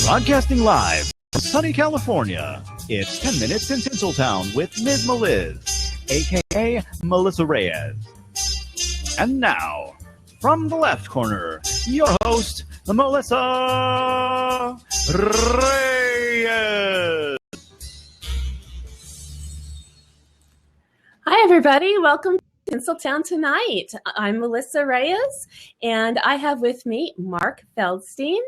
Broadcasting live from sunny California, it's 10 Minutes in Tinseltown with Ms. Meliz, a.k.a. Melissa Reyes. And now, from the left corner, your host, Melissa Reyes. Hi, everybody. Welcome to Tinseltown Tonight. I'm Melissa Reyes, and I have with me Mark Feldstein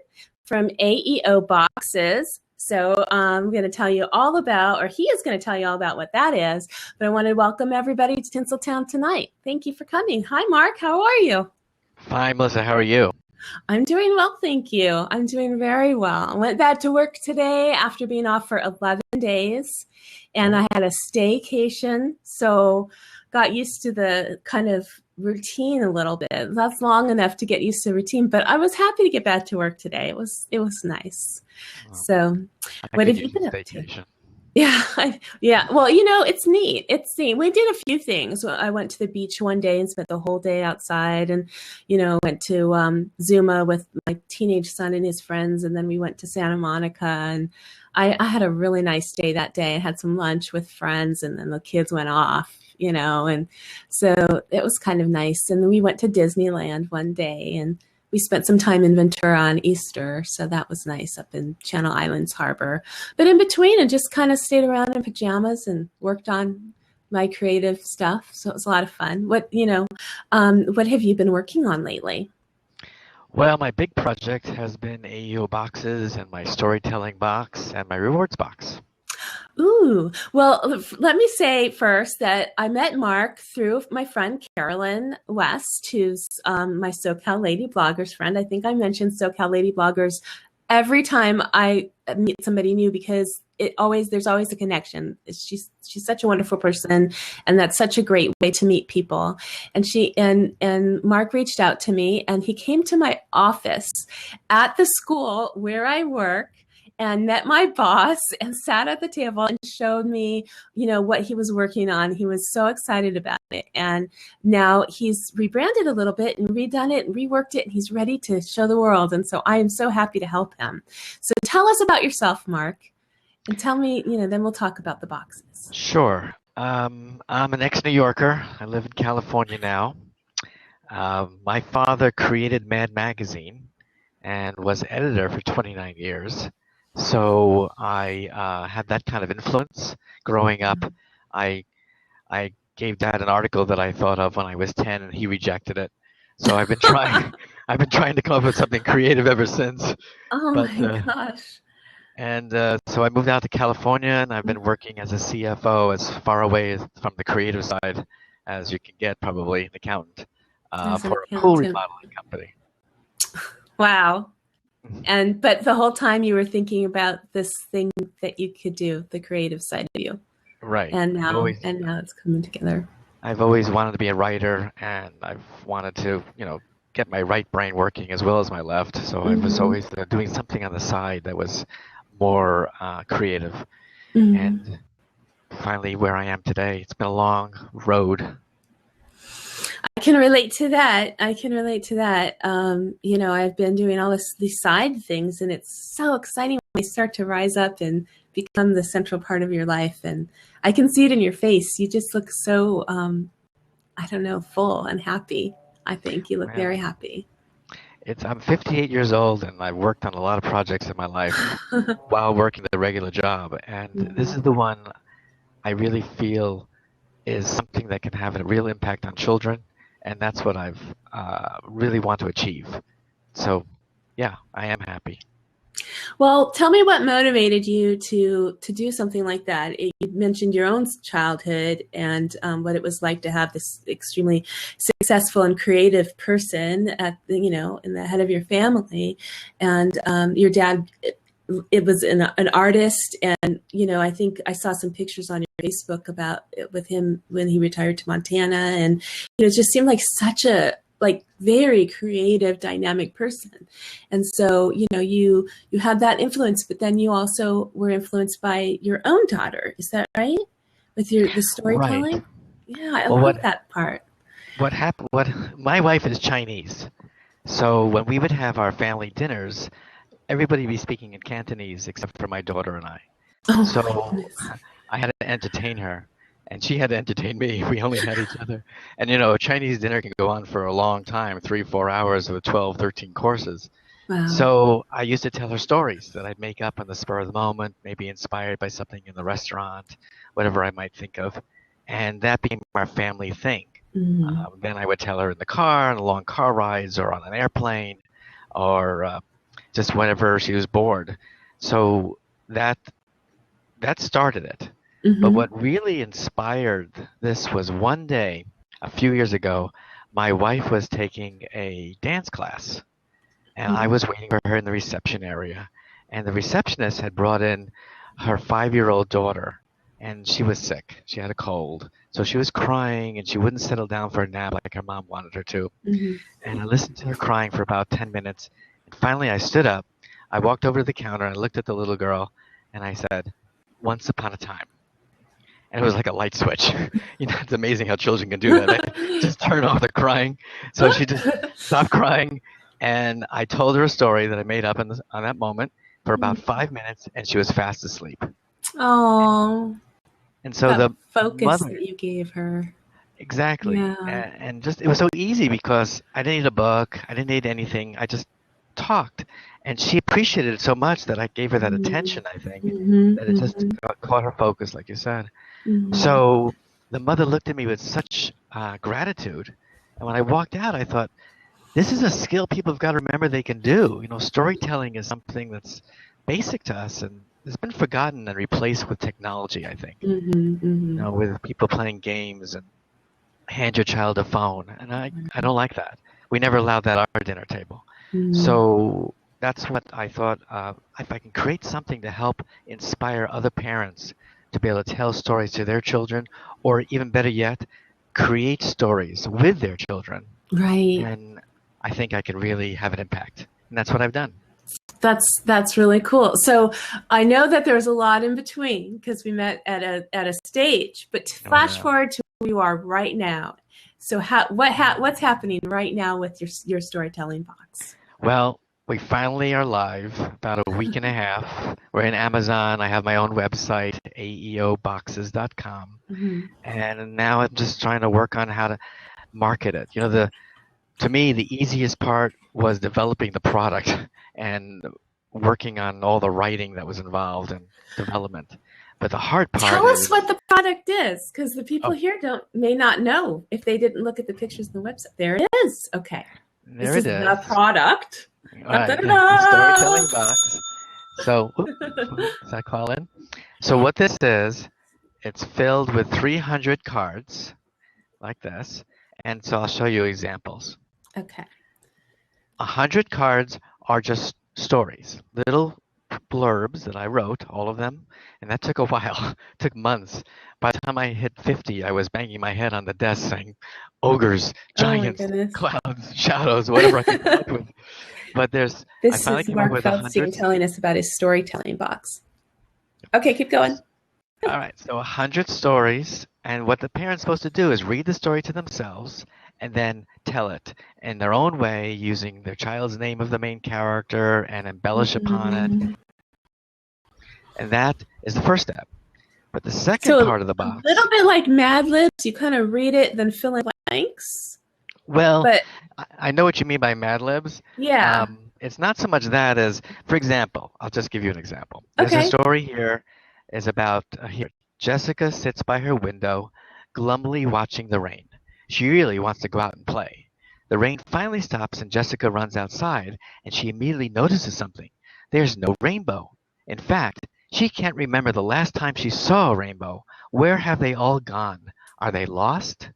from AEO Boxes. So I'm going to tell you all about, or he is going to tell you all about what that is. But I want to welcome everybody to Tinseltown Tonight. Thank you for coming. Hi, Mark. How are you? Fine, Melissa. How are you? I'm doing well, thank you. I'm doing very well. I went back to work today after being off for 11 days, and I had a staycation, so got used to the kind of routine a little bit. That's long enough to get used to routine, but I was happy to get back to work today. It was nice. So, what have you been up to? Yeah. Well, it's neat. It's neat. We did a few things. I went to the beach one day and spent the whole day outside, and went to Zuma with my teenage son and his friends, and then we went to Santa Monica, and I had a really nice day that day. I had some lunch with friends, and then the kids went off, and so it was kind of nice. And then we went to Disneyland one day, and we spent some time in Ventura on Easter, so that was nice up in Channel Islands Harbor. But in between, I just kind of stayed around in pajamas and worked on my creative stuff. So it was a lot of fun. What have you been working on lately? Well, my big project has been AEO Boxes and my storytelling box and my rewards box. Ooh, well, let me say first that I met Mark through my friend Carolyn West, who's my SoCal Lady Bloggers friend. I think I mentioned SoCal Lady Bloggers every time I meet somebody new because there's always a connection. She's such a wonderful person, and that's such a great way to meet people. And and Mark reached out to me, and he came to my office at the school where I work, and met my boss and sat at the table and showed me, what he was working on. He was so excited about it. And now he's rebranded a little bit and redone it and reworked it, and he's ready to show the world. And so I am so happy to help him. So tell us about yourself, Mark, and tell me, then we'll talk about the boxes. Sure. I'm an ex-New Yorker. I live in California now. My father created Mad Magazine and was editor for 29 years. So I had that kind of influence growing up. I gave Dad an article that I thought of when I was 10, and he rejected it. So I've been trying. I've been trying to come up with something creative ever since. Oh my gosh! And so I moved out to California, and I've been working as a CFO as far away from the creative side as you can get, probably an accountant, for a pool remodeling company. Wow. But the whole time you were thinking about this thing that you could do, the creative side of you. Right. And now it's coming together. I've always wanted to be a writer, and I've wanted to, get my right brain working as well as my left. So I was always doing something on the side that was more creative. Mm-hmm. And finally where I am today. It's been a long road. I can relate to that. I've been doing all these side things, and it's so exciting when they start to rise up and become the central part of your life. And I can see it in your face. You just look so, full and happy. I think you look very happy. I'm 58 years old, and I've worked on a lot of projects in my life while working the regular job. And this is the one I really feel is something that can have a real impact on children. And that's what I've really want to achieve. So, yeah, I am happy. Well, tell me what motivated you to do something like that. You mentioned your own childhood and what it was like to have this extremely successful and creative person in the head of your family, and your dad. It was an artist, and I think I saw some pictures on your Facebook about it with him when he retired to Montana, and it just seemed like such a very creative, dynamic person. And so you had that influence, but then you also were influenced by your own daughter. Is that right? With the storytelling? Right. Yeah, I love that part. What happened? My wife is Chinese, so when we would have our family dinners, everybody be speaking in Cantonese except for my daughter and I. Oh my So goodness. I had to entertain her, and she had to entertain me. We only had each other. And you know, a Chinese dinner can go on for a long time, 3, 4 hours with 12, 13 courses. Wow. So I used to tell her stories that I'd make up on the spur of the moment, maybe inspired by something in the restaurant, whatever I might think of. And that became our family thing. Mm. Then I would tell her in the car, on long car rides, or on an airplane, or just whenever she was bored. So that that started it. But Hmm. what really inspired this was one day, a few years ago, my wife was taking a dance class, and I was waiting for her in the reception area. And the receptionist had brought in her 5-year-old daughter, and she was sick. She had a cold. So she was crying, and she wouldn't settle down for a nap like her mom wanted her to. Hmm. And I listened to her crying for about 10 minutes. And finally, I stood up. I walked over to the counter, and I looked at the little girl, and I said, "Once upon a time." And it was like a light switch. You know, it's amazing how children can do that. They just turn off the crying. So she just stopped crying, and I told her a story that I made up on that moment for about 5 minutes, and she was fast asleep. Oh, And so that the focus mother, that you gave her. exactly, Yeah. and just it was so easy because I didn't need a book, I didn't need anything. I just talked, and she appreciated it so much that I gave her that attention. I think Mm-hmm. that it just Mm-hmm. caught her focus, like you said. Mm-hmm. So the mother looked at me with such gratitude. And when I walked out, I thought, this is a skill people have got to remember they can do. You know, storytelling is something that's basic to us and has been forgotten and replaced with technology, I think. Mm-hmm. You Mm-hmm. know, with people playing games and hand your child a phone. And I don't like that. We never allowed that at our dinner table. Mm-hmm. So that's what I thought. If I can create something to help inspire other parents to be able to tell stories to their children, or even better yet, create stories with their children, Right. then I think I can really have an impact. And that's what I've done. That's really cool. So I know that there's a lot in between because we met at a stage, but to Oh, flash yeah. forward to where you are right now. So what's happening right now with your storytelling box? Well, we finally are live about a week and a half. We're in Amazon. I have my own website, aeoboxes.com. Mm-hmm. And now I'm just trying to work on how to market it. You know, to me, the easiest part was developing the product and working on all the writing that was involved in development. But the hard part Tell us what is, the product is, because the people oh, here may not know if they didn't look at the pictures on the website. There it is. Okay. This there is it the is. product. All Da, right, da, the da, storytelling box. So, does that call in? So what this is, it's filled with 300 cards like this. And so I'll show you examples. da. Okay. 100 cards are just stories, little blurbs that I wrote, all of them, and that took a while, took months. By the time I hit 50, I was banging my head on the desk saying, ogres, Oh my giants, goodness. clouds, shadows, whatever I could come up with. But I This finally is came up Mark with Feldstein 100. telling us about his storytelling box. Okay, keep going. All right, so 100 stories, and what the parent's supposed to do is read the story to themselves and then tell it in their own way using their child's name of the main character and embellish upon it. Mhm. And that is the first step. But the second So part of the a little box, bit like Mad Libs, you kind of read it, then fill in blanks. well, But I know what you mean by Mad Libs. yeah, It's not so much that as, for example, I'll just give you an example. There's a okay. story here is about here. Jessica sits by her window, glumly watching the rain. She really wants to go out and play. The rain finally stops and Jessica runs outside and she immediately notices something. There's no rainbow. In fact, she can't remember the last time she saw a rainbow. Where have they all gone? Are they lost?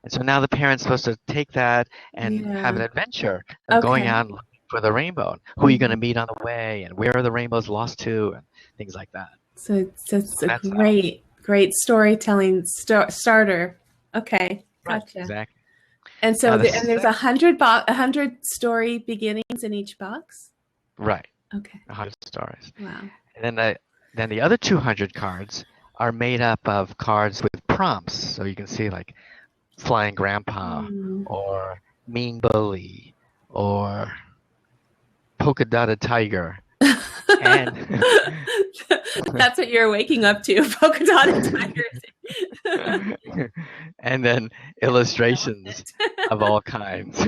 And so now the parent's supposed to take that and have an Yeah. adventure of going Okay. out and looking for the rainbow. And who are you going to Mhm. meet on the way? And where are the rainbows lost to? And things like that. So it's a That's how. great storytelling starter. Okay, Right. gotcha. Exactly. And Now so and there's 100 story beginnings in each box. right, Okay. 100 stories. Wow. And then the other 200 cards are made up of cards with prompts. So you can see like flying grandpa Mm. or mean bully or polka dotted tiger. And That's what you're waking up to, polka dotted tigers. and then illustrations of all kinds.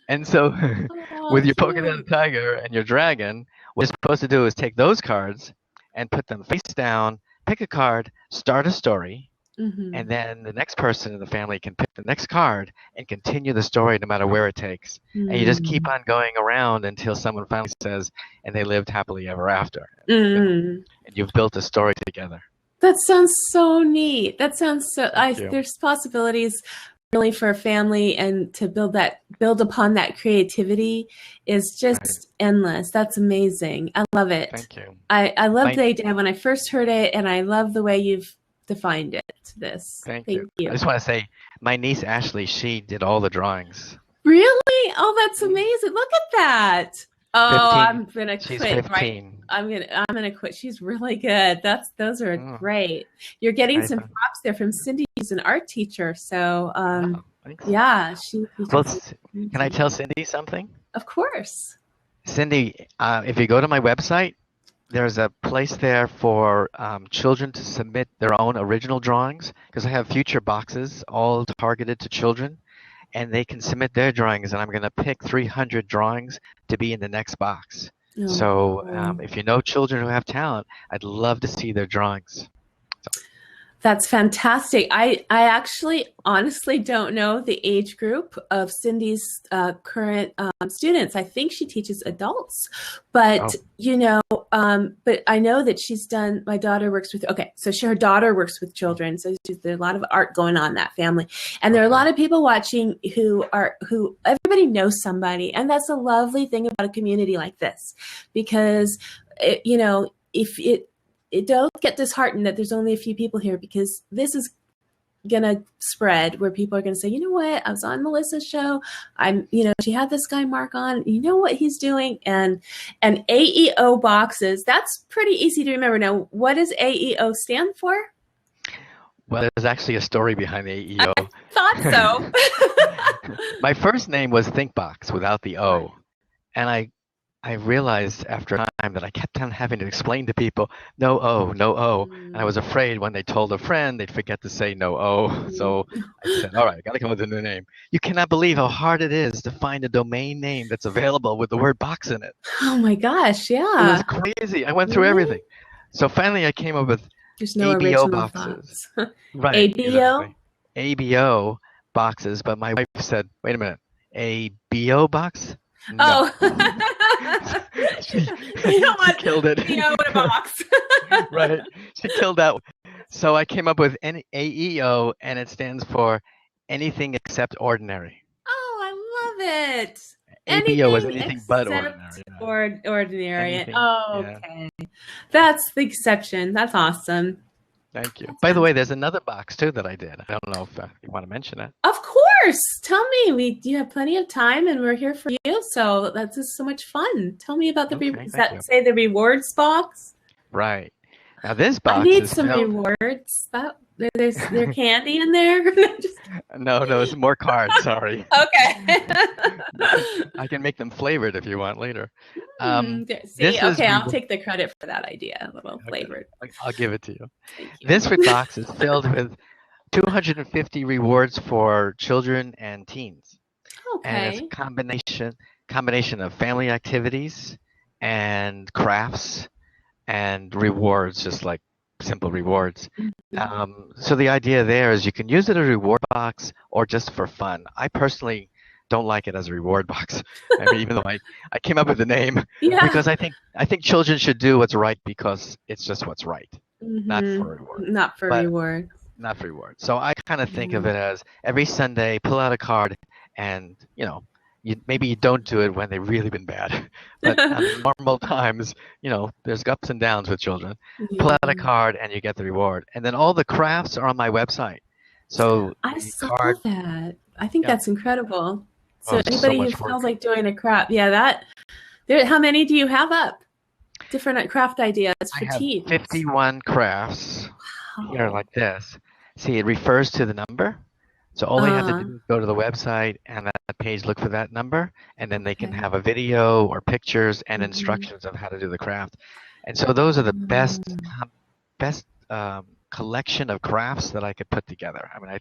And so Oh, with your polka cute. dotted tiger and your dragon, what you're supposed to do is take those cards and put them face down, pick a card, start a story, Mhm. and then the next person in the family can pick the next card and continue the story no matter where it takes. And you just keep on going around until someone finally says, and they lived happily ever after. Mm. And you've built a story together. That sounds so neat. That sounds so. Thank you. There's possibilities really for a family, and to build upon that creativity is just endless. That's amazing. I love it. Thank you. I love the idea when I first heard it, and I love the way you've defined it. Thank you. I just want to say, my niece Ashley, she did all the drawings. Really? Oh, that's amazing. Look at that. Oh, 15. I'm gonna She's quit. 15. I'm gonna quit. She's really good. Those are great. You're getting some props there from Cindy, who's an art teacher. So Thanks. yeah, Well, can I tell Cindy something? Of course. Cindy, if you go to my website, there's a place there for children to submit their own original drawings, because I have future boxes all targeted to children, and they can submit their drawings, and I'm going to pick 300 drawings to be in the next box. Oh, So if you know children who have talent, I'd love to see their drawings. That's fantastic. I actually honestly don't know the age group of Cindy's current students. I think she teaches adults, but but I know that she's done. My daughter works with. Okay, so her daughter works with children. So there's a lot of art going on in that family, and there are a lot of people watching who everybody knows somebody, and that's a lovely thing about a community like this, because it don't get disheartened that there's only a few people here, because this is gonna spread where people are gonna say, you know what, I was on Melissa's show. She had this guy Mark on. You know what he's doing, and AEO boxes. That's pretty easy to remember. Now, what does AEO stand for? Well, there's actually a story behind the AEO. I thought so. My first name was Thinkbox without the O, and I realized after a time that I kept on having to explain to people, no O, no O. And I was afraid when they told a friend, they'd forget to say no O. So I said, all right, I got to come up with a new name. You cannot believe how hard it is to find a domain name that's available with the word box in it. Oh my gosh, yeah. It was crazy. I went through everything. So finally I came up with There's no ABO original boxes. thoughts. Right. ABO? Exactly. ABO boxes, but my wife said, wait a minute, a BO box? No. Oh. She killed it. You know, in a box. Right. She killed that one. So I came up with AEO, and it stands for anything except ordinary. Oh, I love it. ABO is anything but ordinary. Ordinary. Anything, okay. That's the exception. That's awesome. Thank you. By the way, there's another box too that I did. I don't know if you want to mention it. Of course. Tell me. You have plenty of time, and we're here for you. So that's just so much fun. Tell me about say the rewards box? Right. Now this box I need is some rewards. There's candy in there. No, it's more cards. Sorry. Okay. I can make them flavored if you want later. I'll take the credit for that idea. A little flavored. I'll give it to you. Thank you. This box is filled with 250 rewards for children and teens. Okay. And it's a combination of family activities and crafts and rewards, just like simple rewards. So the idea there is you can use it as a reward box or just for fun. I personally don't like it as a reward box. I mean, even though I came up with the name, because I think children should do what's right because it's just what's right, not for reward. Not for reward. Not for reward. So I kind of think of it as every Sunday, pull out a card, and maybe you don't do it when they've really been bad, but on normal times, there's ups and downs with children. Pull out a card and you get the reward, and then all the crafts are on my website. So I saw that. I think that's incredible. So anybody who feels like doing a craft, how many do you have up? Different craft ideas for teens. 51 crafts here like this. See, it refers to the number. So all they have to do is go to the website and that page, look for that number, and then they can have a video or pictures and instructions of how to do the craft. And so those are the best collection of crafts that I could put together. I mean,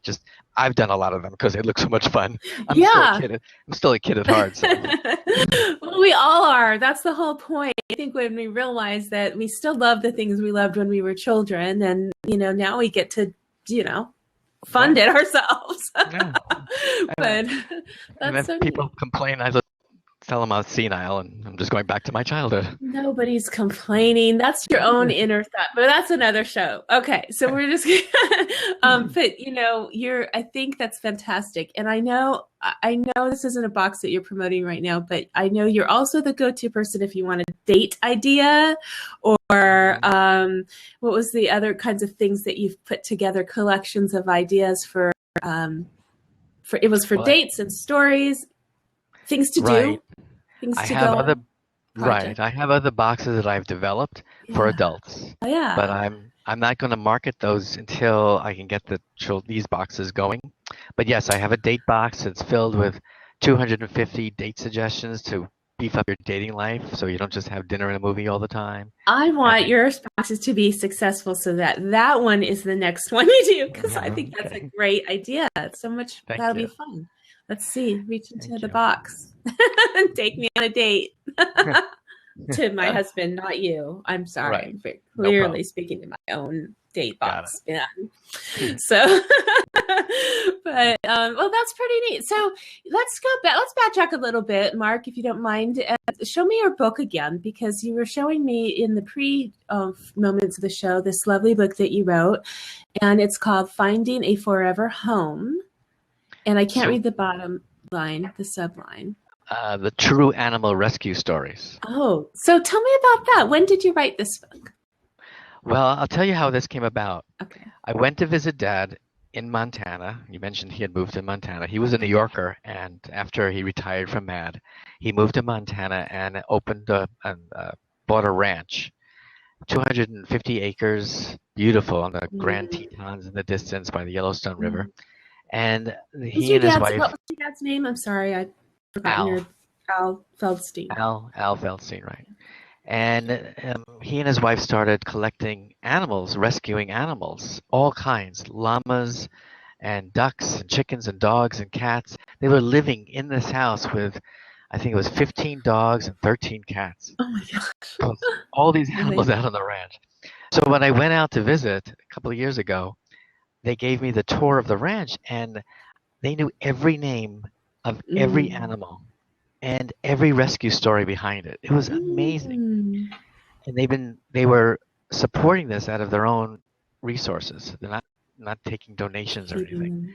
I've done a lot of them because they look so much fun. I'm still a kid at heart. So. Well, we all are. That's the whole point. I think when we realize that we still love the things we loved when we were children, and now we get to, fund it ourselves. Yeah. But that's so people neat. complain, I just tell them I was senile, and I'm just going back to my childhood. Nobody's complaining. That's your own inner thought, but that's another show. Okay, so we're just, but I think that's fantastic, and I know this isn't a box that you're promoting right now, but I know you're also the go-to person if you want a date idea, or what was the other kinds of things that you've put together, collections of ideas for dates and stories, things to do. I have other boxes that I've developed for adults. Oh, yeah. But I'm not going to market those until I can get these boxes going. But yes, I have a date box that's filled with 250 date suggestions to beef up your dating life, so you don't just have dinner and a movie all the time. I want your boxes to be successful, so that one is the next one you do, because I think that's a great idea. It's so much. That'll be fun. Let's see. Reach into the box and take me on a date. To my husband, not you. I'm sorry. Right. I'm very clearly speaking to my own date box. Yeah. So, but that's pretty neat. So let's go back. Let's backtrack a little bit, Mark, if you don't mind. Show me your book again, because you were showing me in the pre moments of the show this lovely book that you wrote, and it's called "Finding a Forever Home." And I can't read the bottom line, the subline. The True Animal Rescue Stories. Oh, so tell me about that. When did you write this book? Well, I'll tell you how this came about. Okay. I went to visit Dad in Montana. You mentioned he had moved to Montana. He was a New Yorker, and after he retired from MAD, he moved to Montana and opened bought a ranch, 250 acres, beautiful on the Grand Tetons in the distance by the Yellowstone River. And he and his wife. What was your dad's name? I'm sorry, I forgot. Al Feldstein. Al Feldstein, right? And he and his wife started collecting animals, rescuing animals, all kinds, llamas and ducks and chickens and dogs and cats. They were living in this house with, I think it was 15 dogs and 13 cats. Oh my gosh. All these animals out on the ranch. So when I went out to visit a couple of years ago, they gave me the tour of the ranch, and they knew every name of every animal and every rescue story behind it. It was amazing. And they were supporting this out of their own resources. They're not taking donations or anything.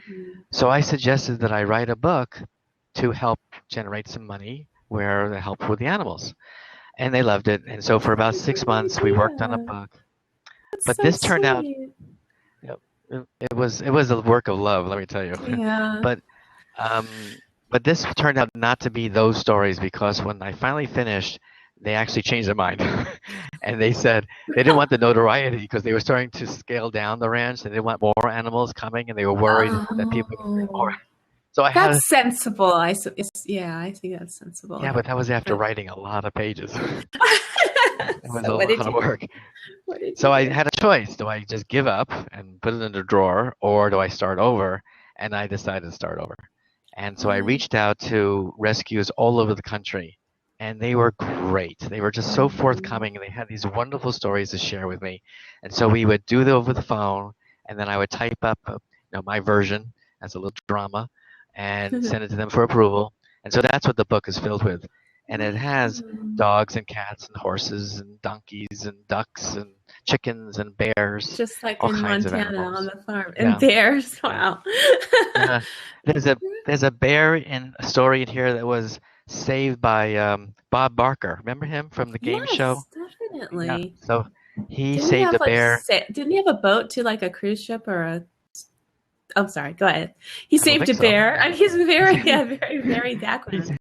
So I suggested that I write a book to help generate some money where they help with the animals. And they loved it. And so for about 6 months we worked on a book. But this turned out it was a work of love, let me tell you. Yeah. But this turned out not to be those stories, because when I finally finished, they actually changed their mind. And they said they didn't want the notoriety because they were starting to scale down the ranch, and they want more animals coming, and they were worried that people would bring more. So that's sensible. I think that's sensible. Yeah, but that was after writing a lot of pages. It was a lot of work. So I had a choice. Do I just give up and put it in a drawer, or do I start over? And I decided to start over. And so I reached out to rescues all over the country, and they were great. They were just so forthcoming, and they had these wonderful stories to share with me. And so we would do it over the phone, and then I would type up my version as a little drama and send it to them for approval. And so that's what the book is filled with. And it has dogs and cats and horses and donkeys and ducks and chickens and bears. Just like all in kinds Montana of on the farm. And bears. Wow. There's a bear in a story in here that was saved by Bob Barker. Remember him from the game show? Definitely. Yeah. So he saved a bear. Didn't he have a boat to like a cruise ship or a... Oh, sorry. Go ahead. He saved a bear. I mean, he's very, very, very backwards.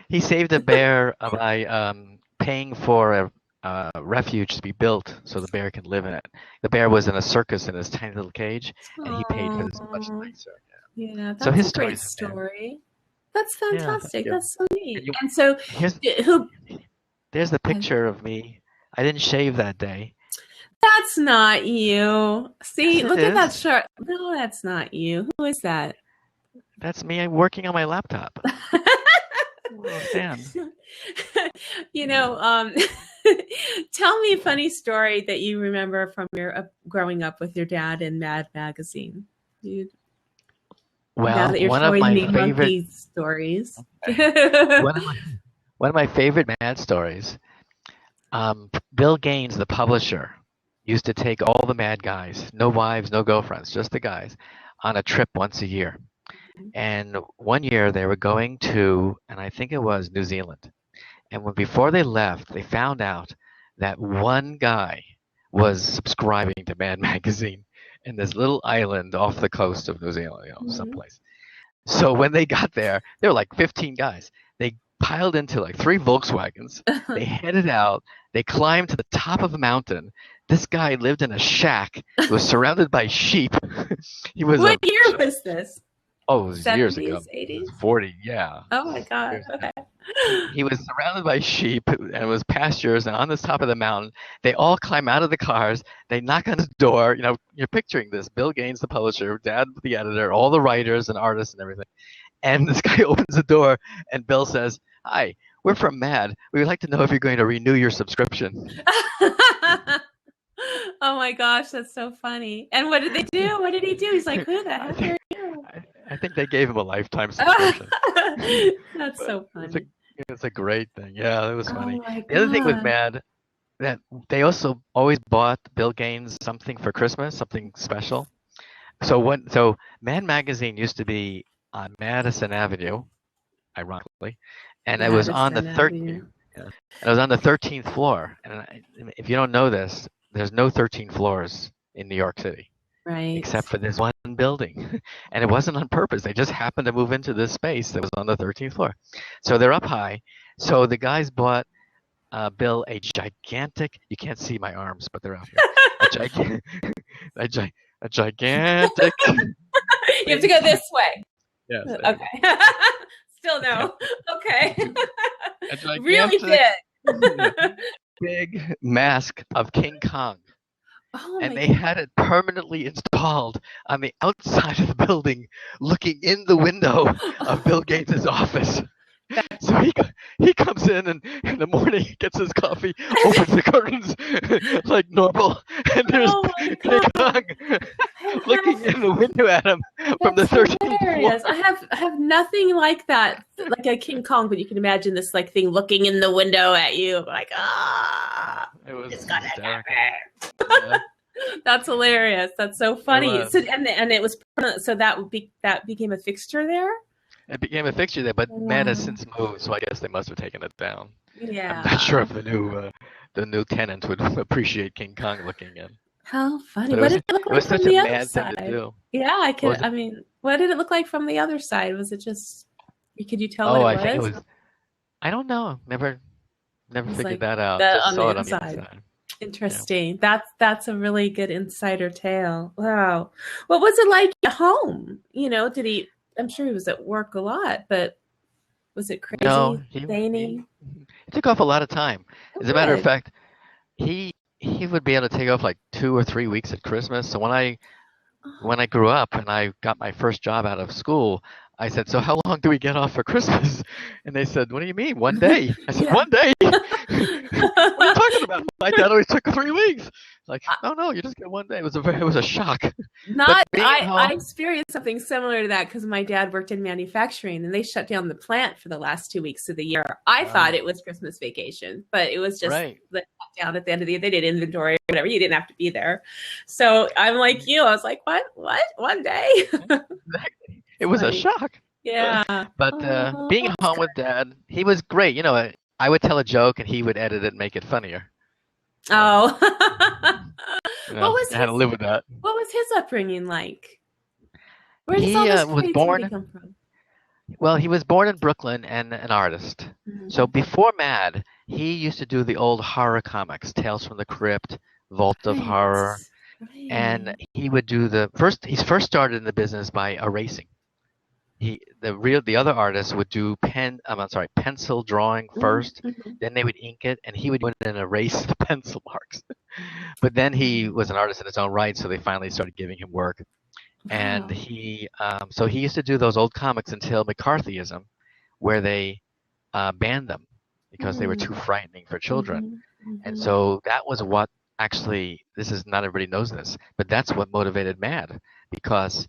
He saved a bear by paying for a refuge to be built so the bear can live in it. The bear was in a circus in his tiny little cage, and he paid for this much nicer. Yeah, So that's his a great stories are bad. story. That's Yeah, thank fantastic. you. That's so neat. And you, And so, here's who? there's the picture of me. I didn't shave that day. That's not you. Yes, See, it look at that is. shirt. No, that's not you. Who is that? That's me working on my laptop. Oh, Stan. You know, tell me a funny story that you remember from your growing up with your dad in Mad Magazine. You, now Well, that you're one of telling my me favorite monkey stories. one of my one of my favorite Mad stories. Bill Gaines, the publisher, used to take all the Mad guys, no wives, no girlfriends, just the guys, on a trip once a year. And one year they were going to, and I think it was New Zealand. And before they left, they found out that one guy was subscribing to Mad Magazine in this little island off the coast of New Zealand, Mhm. someplace. So when they got there, there were like 15 guys. They piled into like 3 Volkswagens. They headed out. They climbed to the top of a mountain. This guy lived in a shack. He was surrounded by sheep. He was What year was this? it was years ago. 70s, 80s? 40, yeah. Oh my God. Years ago. Okay. He was surrounded by sheep and it was pastures and on the top of the mountain. They all climb out of the cars. They knock on his door. You're picturing this. Bill Gaines, the publisher, Dad, the editor, all the writers and artists and everything. And this guy opens the door and Bill says, "Hi, we're from Mad. We would like to know if you're going to renew your subscription." Oh my gosh, that's so funny. And what did they do? What did he do? He's like, who the I heck think, are you? I think they gave him a lifetime subscription. That's But so it's a funny. it's a great thing. Yeah, it was Oh funny. my The other thing with God. Mad, that they also always bought Bill Gaines something for Christmas, something special. So Mad Magazine used to be on Madison Avenue, ironically, and it was on the Madison third, Avenue. and it was on the 13th floor. And if you don't know this, there's no 13 floors in New York City Right. except for this one building, and it wasn't on purpose. They just happened to move into this space that was on the 13th floor. So they're up high. So the guys bought Bill a gigantic. You can't see my arms, but they're out here. A gigantic, a gigantic. You have to go this way. Yes. Okay. Still no. Okay. A Really gigantic, big. big mask of King Kong. Oh And my they had it permanently installed on the outside of the building, looking in the window of Bill Gates' office. So he comes in the morning, gets his coffee, opens the curtains like normal, and there's Oh my King God. Kong looking in the window at him from the That's 13th hilarious. floor. I have nothing like that, like a King Kong, but you can imagine this like thing looking in the window at you, like It was it's gonna hysterical. happen. Yeah, That's hilarious. That's so it funny. was. So and it was so that became a fixture there. It became a fixture there, but Mad has Wow. since moved, so I guess they must have taken it down. I'm Yeah. not sure if the new tenants would appreciate King Kong looking in. How funny. But What did it look it like was from such a the other mad thing to side? do. Yeah, I What could. was it? I mean, what did it look like from the other side? Was it just? Could you tell what Oh, it I think it was? was. I don't know. Never It was figured like that out. the Just on saw the it on the inside. inside. Yeah. Interesting. That's a really good insider tale. Wow. What was it like at home? Did he? I'm sure he was at work a lot, but was it No, crazy, zany? he took off a lot of time. Oh, As a matter of good. fact, he would be able to take off like 2 or 3 weeks at Christmas. So when I grew up and I got my first job out of school, I said, "So how long do we get off for Christmas?" And they said, "What do you mean, one day?" I said, Yeah. "One day? What are you talking about? My dad always took 3 weeks." Like, no, you just get one day. It was a shock. But being at I home, experienced something similar to that because my dad worked in manufacturing and they shut down the plant for the last 2 weeks of the year. I thought it was Christmas vacation, but it was just right? the down at the end of the year. They did inventory or whatever. You didn't have to be there. So I'm like you. I was like, what? One day? Exactly. It was a Funny. shock. Yeah. But Oh, being at that's home with Dad, he was great. I would tell a joke and he would edit it and make it funnier. So, Oh. I had to live with that. What was his upbringing like? Where does He all this was creativity born. come from? Well, he was born in Brooklyn and an artist. Mhm. So before Mad, he used to do the old horror comics, Tales from the Crypt, Vault of Horror, and Right. he would do he first started in the business by erasing. the other artist would do pencil drawing first, Mm-hmm. then they would ink it, and he would go in and erase the pencil marks. But then he was an artist in his own right, so they finally started giving him work. And Wow. so he used to do those old comics until McCarthyism, where they banned them because they were too frightening for children. Mm-hmm. And Mm-hmm. so that was what actually, this is not everybody knows this, but that's what motivated Mad, because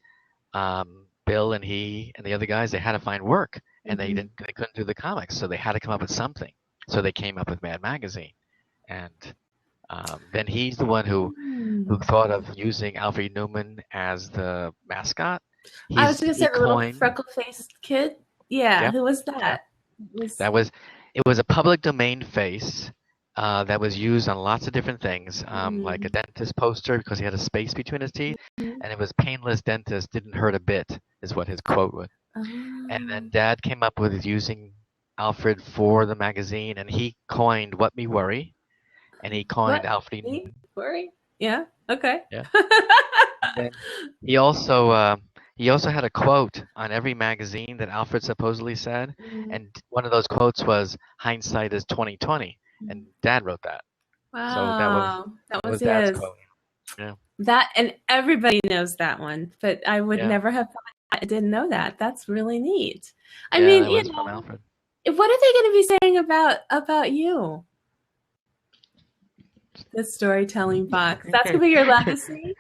Bill and he and the other guys, they had to find work, and they couldn't do the comics, so they had to come up with something. So they came up with Mad Magazine, and then he's the one who thought of using Alfred Newman as the mascot. I was going to He say the little coined, freckle-faced kid. Yeah, yeah, who was yeah. that? It was a public domain face that was used on lots of different things, like a dentist poster because he had a space between his teeth, and it was "painless dentist didn't hurt a bit" is what his quote was. And then Dad came up with using Alfred for the magazine, and he coined "What Me Worry," and he coined What? Alfred. Me? Worry? Yeah. Okay. Yeah. And then he also had a quote on every magazine that Alfred supposedly said, and one of those quotes was "Hindsight is 2020," and Dad wrote that. So that Wow. That was Dad's his. quote. Yeah. That, and everybody knows that one, but I would Yeah. never have thought, I didn't know that. That's really neat. I Yeah, mean, that was from Alfred. what are they going to be saying about you? The storytelling box. That's going to be your legacy.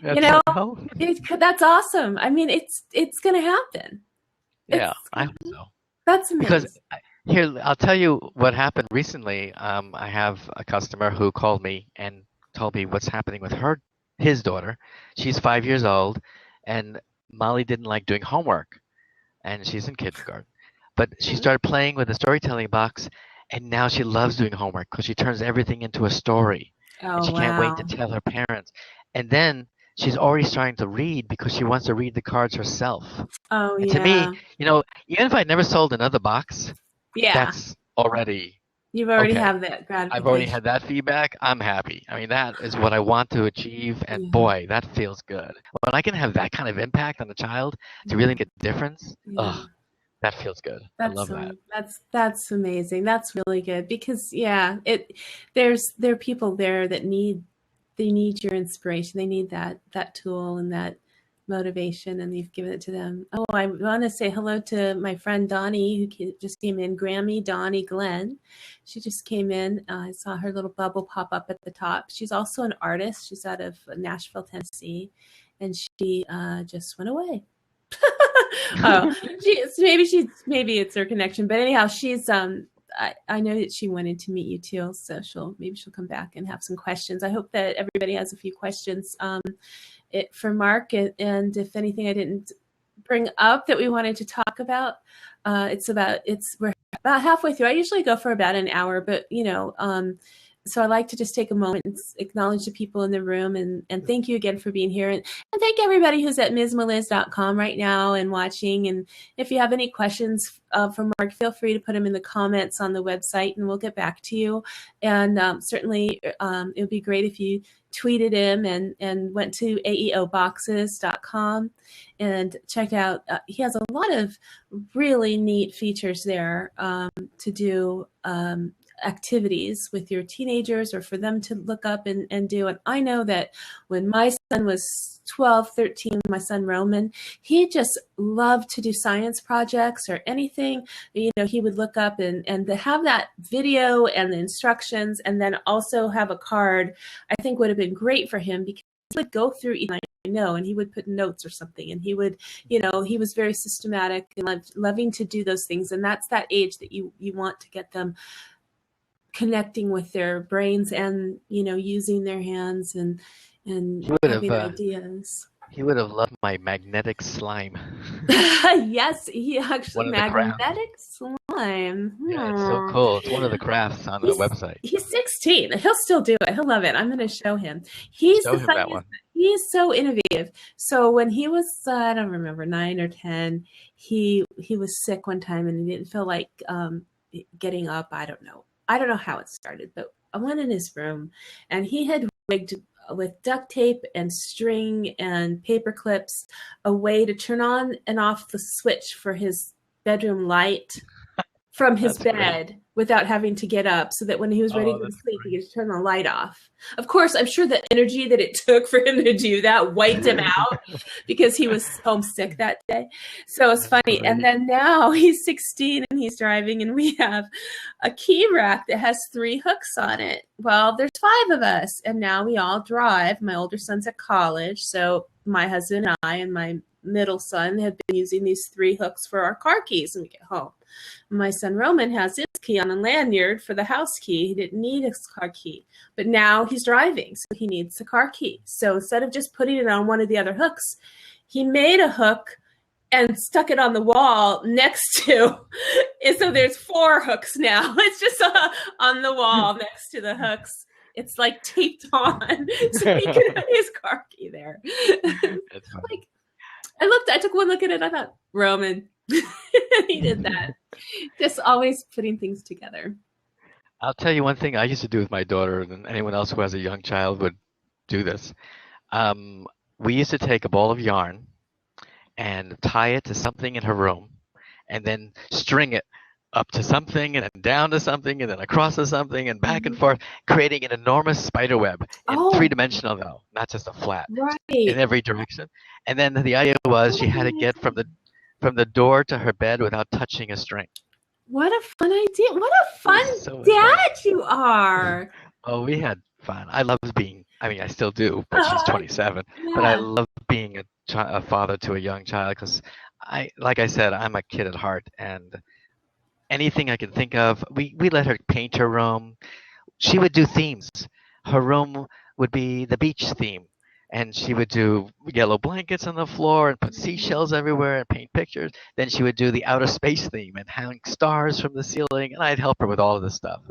That's awesome. I mean, it's going to happen. Yeah, I hope so. That's amazing. Because I'll tell you what happened recently. I have a customer who called me and told me what's happening with his daughter. She's 5 years old, and Molly didn't like doing homework, and she's in kindergarten. But she started playing with the storytelling box, and now she loves doing homework because she turns everything into a story. And she can't wait to tell her parents. And then she's already starting to read because she wants to read the cards herself. Oh, and yeah. to me, even if I never sold another box, that's already You've already okay. have that gratification. I've already had that feedback. I'm happy. I mean, that is what I want to achieve, and boy, that feels good. When I can have that kind of impact on a child to really make a difference, that feels good. I love that. That's amazing. That's really good because there are people there that need your inspiration. They need that tool and that motivation, and you've given it to them. Oh, I want to say hello to my friend Donnie who just came in. Grammy Donnie Glenn. She just came in. I saw her little bubble pop up at the top. She's also an artist. She's out of Nashville, Tennessee, and she just went away. Maybe it's her connection, but anyhow, she's I know that she wanted to meet you too, so she'll come back and have some questions. I hope that everybody has a few questions for Mark, and if anything I didn't bring up that we wanted to talk about, we're about halfway through. I usually go for about an hour, but so I like to just take a moment and acknowledge the people in the room and thank you again for being here. And thank everybody who's at MsMeliz.com right now and watching. And if you have any questions for Mark, feel free to put them in the comments on the website and we'll get back to you. And certainly it would be great if you tweeted him and went to aeoboxes.com and checked out. He has a lot of really neat features there to do activities with your teenagers or for them to look up and do. And I know that when my son was 12, 13, my son Roman, he just loved to do science projects or anything. He would look up and to have that video and the instructions and then also have a card, I think would have been great for him because he would go through each and he would put notes or something, and he would, he was very systematic and loving to do those things. And that's that age that you want to get them connecting with their brains and using their hands and having ideas. He would have loved my magnetic slime. Yes, he actually magnetic slime. Yeah, it's so cool. It's one of the crafts on the website. He's 16. He'll still do it. He'll love it. I'm going to show him. He's so innovative. So when he was, I don't remember, 9 or 10, he was sick one time and he didn't feel like getting up. I don't know how it started, but I went in his room and he had rigged with duct tape and string and paper clips a way to turn on and off the switch for his bedroom light from his That's bed great. without having to get up, so that when he was ready to Oh, go to that's sleep, he great. could turn the light off. Of course, I'm sure the energy that it took for him to do that wiped him out because he was homesick that day. So it's That's funny. And great. then now he's 16 and he's driving, and we have a key rack that has 3 hooks on it. Well, there's 5 of us, and now we all drive. My older son's at college, so my husband and I and my middle son have been using these 3 hooks for our car keys when we get home. My son Roman has his key on a lanyard for the house key. He didn't need a car key, but now he's driving, so he needs a car key. So instead of just putting it on one of the other hooks, he made a hook and stuck it on the wall next to. And so there's 4 hooks now. It's just on the wall next to the hooks. It's like taped on, so he can have his car key there. That's funny. Like, I took one look at it. I thought, Roman, he did that. Just always putting things together. I'll tell you one thing I used to do with my daughter, and anyone else who has a young child would do this. We used to take a ball of yarn and tie it to something in her room, and then string it up to something, and then down to something, and then across to something, and back and forth, creating an enormous spider web in Oh, 3-dimensional though, not just a flat, in right. every direction. And then the idea was she had to get from the door to her bed without touching a string. What a fun idea. What a fun So much fun. dad you are. Oh, we had fun. I loved being, I mean, I still do, but she's 27. But I Yeah. love being a father to a young child because like I said, I'm a kid at heart, and anything I can think of, we let her paint her room. She would do themes. Her room would be the beach theme, and she would do yellow blankets on the floor and put seashells everywhere and paint pictures. Then she would do the outer space theme and hang stars from the ceiling, and I'd help her with all of this stuff.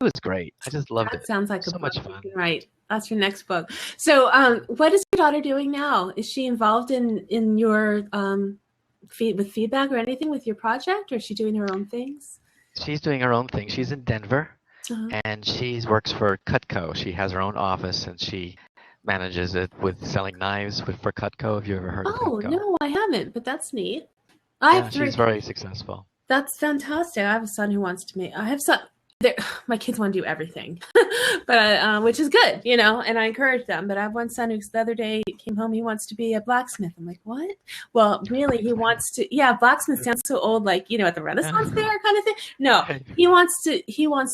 It was great. I just loved That it. sounds like So a book much you fun. can write. That's your next book. So, what is your daughter doing now? Is she involved in your with feedback or anything with your project, or is she doing her own things? She's doing her own thing. She's in Denver, Uh-huh. and she works for Cutco. She has her own office, and she manages it with selling knives for Cutco. Have you ever heard of Oh, Cutco? no, I haven't, but that's neat. I Yeah, have 3. she's very successful. That's fantastic. I have a son who wants to make. I have son. My kids want to do everything, but which is good, and I encourage them. But I have one son who the other day came home. He wants to be a blacksmith. I'm like, what? Well, really, he wants to. Yeah, blacksmith sounds so old, like at the Renaissance fair kind of thing. No, he wants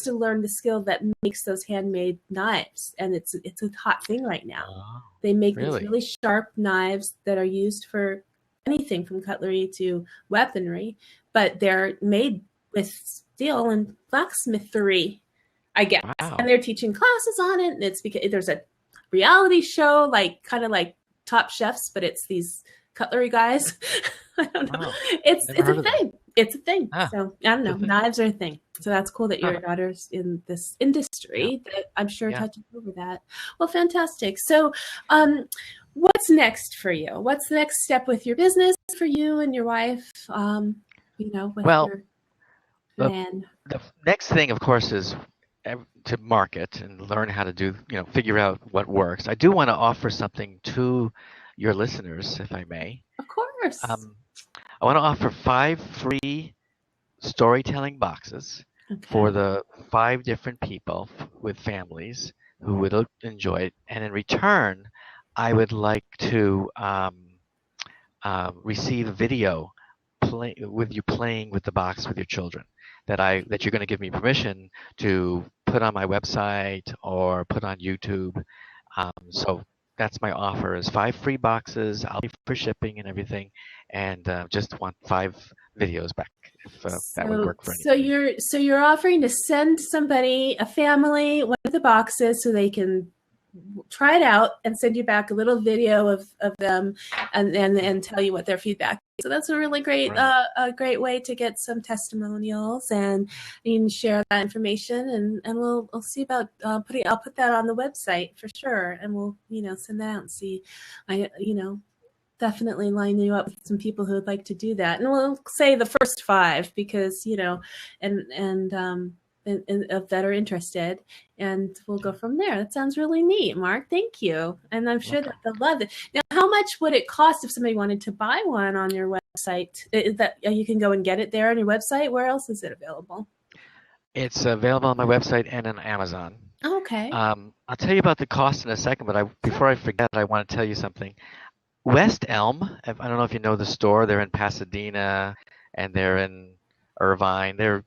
to learn the skill that makes those handmade knives, and it's a hot thing right now. Oh, They make these really? really sharp knives that are used for anything from cutlery to weaponry, but they're made with steel and blacksmithery, I guess. Wow. And they're teaching classes on it, and it's because there's a reality show, kind of like Top Chefs, but it's these cutlery guys. I don't know. Wow. It's Never a heard of that. thing. It's a thing. Ah, So I don't know. it's a thing. Knives are a thing. So that's cool that your Huh. daughter's in this industry that I'm sure Yeah. touches over that. Well, fantastic. So what's next for you? What's the next step with your business for you and your wife? With Well, your the plan. the next thing, of course, is to market and learn how to do, figure out what works. I do want to offer something to your listeners, if I may. Of course. I want to offer 5 free storytelling boxes for the 5 different people with families who would enjoy it. And in return, I would like to receive a video with you playing with the box with your children that you're going to give me permission to put on my website or put on YouTube. So that's my offer: is 5 free boxes. I'll be for shipping and everything, and just want 5 videos back if that would work for anybody. So you're offering to send somebody, a family, one of the boxes so they can try it out and send you back a little video of them and tell you what their feedback is. So that's a really great a great way to get some testimonials, and you can share that information, and we'll see about I'll put that on the website for sure, and we'll send that out and see. Definitely line you up with some people who would like to do that, and we'll say the first 5 because that are interested, and we'll go from there. That sounds really neat, Mark. Thank you. And I'm sure that they'll love it. Now, how much would it cost if somebody wanted to buy one on your website? Is that you can go and get it there on your website? Where else is it available? It's available on my website and on Amazon. Okay. I'll tell you about the cost in a second, but before I forget, I want to tell you something. West Elm, I don't know if you know the store. They're in Pasadena and they're in Irvine. There are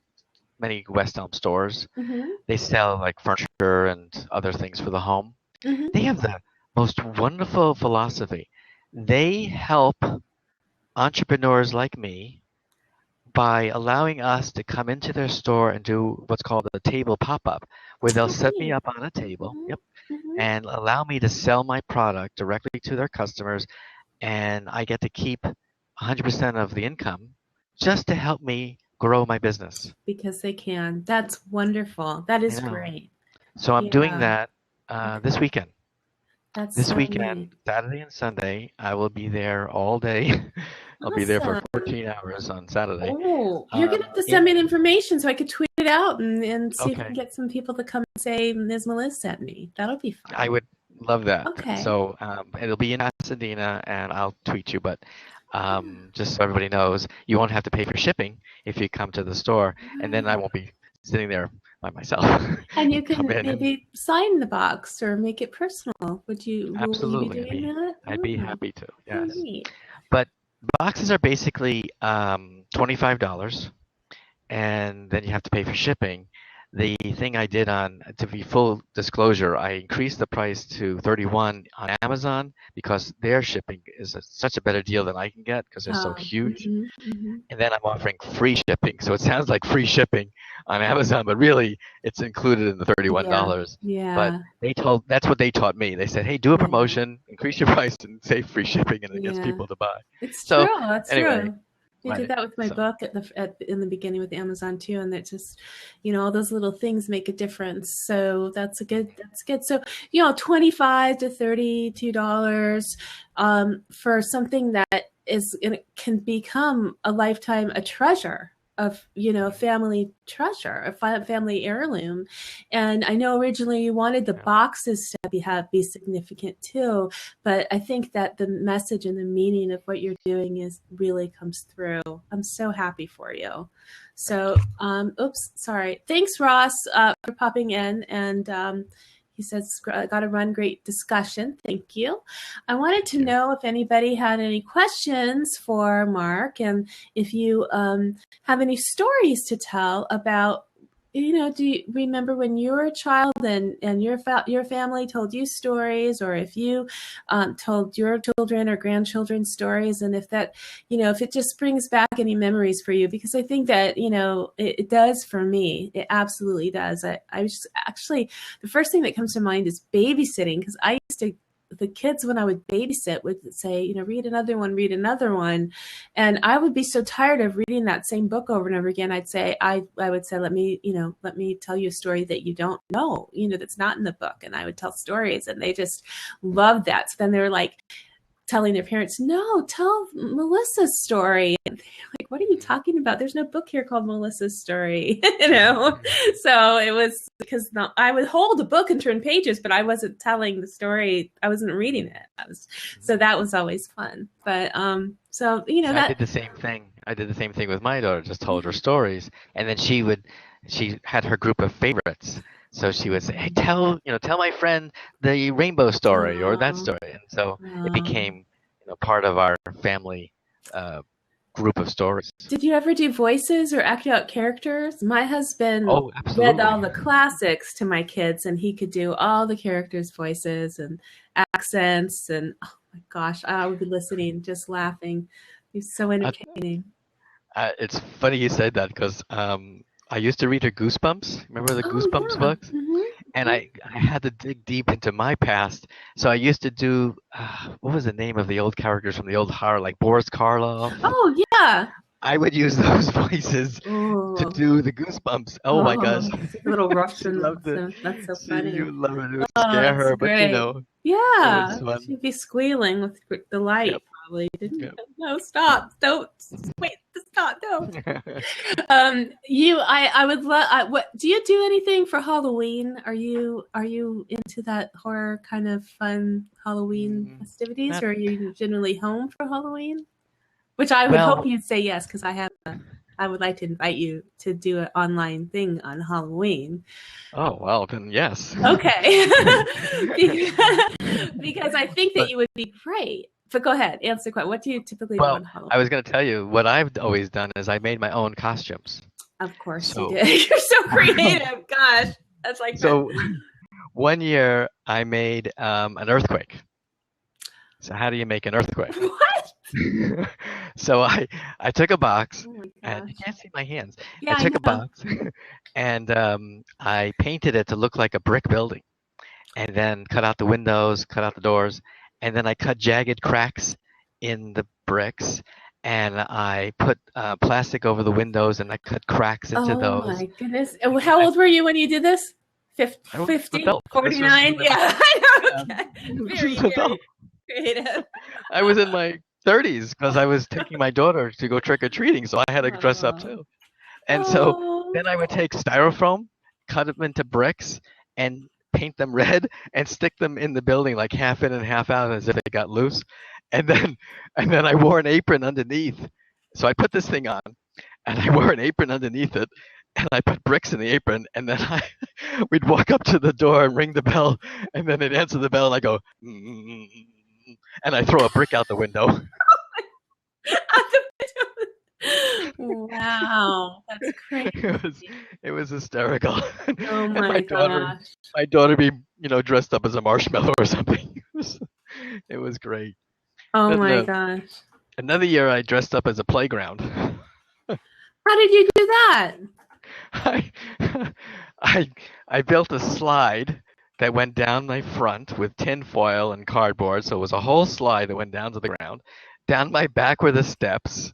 many West Elm stores. Mm-hmm. They sell like furniture and other things for the home. Mm-hmm. They have the most wonderful philosophy. They help entrepreneurs like me by allowing us to come into their store and do what's called a table pop-up, where they'll set me up on a table, and allow me to sell my product directly to their customers, and I get to keep 100% of the income just to help me grow my business. Because they can. That's wonderful. That is great. So I'm doing that this weekend. That's this so weekend, neat. Saturday and Sunday. I will be there all day. I'll be there for 14 hours on Saturday. Oh, you're going to have to send me the information so I could tweet it out and see if I can get some people to come and say Ms. Melissa sent me. That'll be fun. I would love that. Okay. So it'll be in Pasadena, and I'll tweet you. But just so everybody knows, you won't have to pay for shipping if you come to the store, and then I won't be sitting there by myself. And you can maybe sign the box or make it personal. Absolutely. Will you be doing that? I'd be happy to. Yes. Neat. But boxes are basically $25, and then you have to pay for shipping. The thing I did to be full disclosure, I increased the price to $31 on Amazon because their shipping is such a better deal than I can get because they're so huge. And then I'm offering free shipping. So it sounds like free shipping on Amazon, but really it's included in the $31. Yeah. But that's what they taught me. They said, hey, do a promotion, increase your price, and say free shipping, and it gets people to buy. It's true. That's anyway, true. I did that with my book in the beginning with Amazon too, and it just, all those little things make a difference. So that's good. So $25 to $32 for something that can become a treasure of family treasure, a family heirloom. And I know originally you wanted the boxes to be significant too, but I think that the message and the meaning of what you're doing really comes through. I'm so happy for you. So thanks, Ross, for popping in, and he says, got to run, great discussion. Thank you. I wanted to know if anybody had any questions for Mark, and if you have any stories to tell about, do you remember when you were a child and your family told you stories, or if you told your children or grandchildren stories, and if that, if it just brings back any memories for you, because I think that, it does for me. It absolutely does. I was actually, the first thing that comes to mind is babysitting, because I used to, the kids when I would babysit would say, read another one. And I would be so tired of reading that same book over and over again. I would say, let me tell you a story that you don't know, that's not in the book. And I would tell stories, and they just loved that. So then they were like telling their parents, no, tell Melissa's story. And they're like, what are you talking about? There's no book here called Melissa's Story, So it was because I would hold a book and turn pages, but I wasn't telling the story. I wasn't reading it. So that was always fun. But I did the same thing. I did the same thing with my daughter. Just told her stories, and then she had her group of favorites. So she would say, hey, tell my friend the rainbow story or that story. And so it became, part of our family group of stories. Did you ever do voices or act out characters? My husband read absolutely. all the classics to my kids, and he could do all the characters' voices and accents. And oh my gosh, I would be listening, just laughing. He's so entertaining. It's funny you said that because I used to read her Goosebumps. Remember the Goosebumps books? Mm-hmm. And I had to dig deep into my past. So I used to do, what was the name of the old characters from the old horror, like Boris Karloff? Oh, yeah. I would use those voices to do the Goosebumps. Oh my gosh. A little Russian. That's so funny. You love it. It would scare her, great. but Yeah. She'd be squealing with the light, probably. No, stop. Don't. Wait, this not know. I would love. What do you do anything for Halloween? Are you into that horror kind of fun Halloween festivities, or are you generally home for Halloween? Which I would hope you'd say yes, because I would like to invite you to do an online thing on Halloween. Oh, well, then yes. Okay. because I think that you would be great. But go ahead, answer the question. What do you typically do on Halloween? I was going to tell you, what I've always done is I made my own costumes. Of course you did. You're so creative. Gosh, that's like so. One year I made an earthquake. So how do you make an earthquake? What? So I took a box, and you can't see my hands. Yeah, I took a box, and I painted it to look like a brick building, and then cut out the windows, cut out the doors, and then I cut jagged cracks in the bricks, and I put plastic over the windows, and I cut cracks into those. Oh my goodness! How old were you when you did this? 50, 49? Yeah, I know. Okay. Very creative. I was in my 30s because I was taking my daughter to go trick-or-treating, so I had to dress up too. And so then I would take styrofoam, cut them into bricks, and paint them red and stick them in the building like half in and half out as if they got loose. And then I wore an apron underneath. So I put this thing on, and I wore an apron underneath it, and I put bricks in the apron, and then we'd walk up to the door and ring the bell, and then they'd answer the bell, and I go, and I throw a brick out the window. Wow, that's crazy. It was hysterical. Oh my gosh. My daughter be dressed up as a marshmallow or something. It was great. Oh my gosh. Another year I dressed up as a playground. How did you do that? I built a slide that went down my front with tin foil and cardboard, so it was a whole slide that went down to the ground. Down my back were the steps,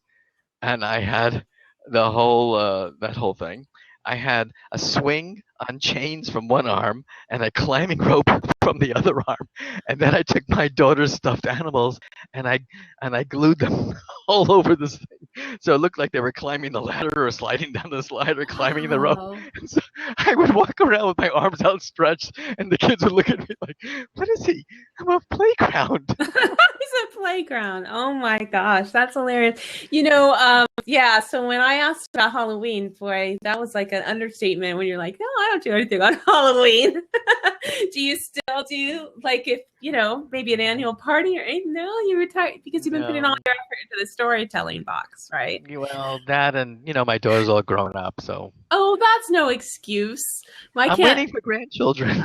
and I had the whole that whole thing. I had a swing on chains from one arm and a climbing rope from the other arm, and then I took my daughter's stuffed animals and I glued them all over this thing, so it looked like they were climbing the ladder or sliding down the slide or climbing the rope. And so I would walk around with my arms outstretched, and the kids would look at me like, "What is he? I'm a playground." He's a playground. Oh my gosh, that's hilarious. Yeah. So when I asked about Halloween, boy, that was like an understatement. When you're like, "No, I don't do anything on Halloween." Do you still do like if maybe an annual party or anything? No, you retired because you've been putting all your effort into the storytelling box, right? Well, that and my daughter's all grown up, so. Oh, that's no excuse. I'm waiting for grandchildren.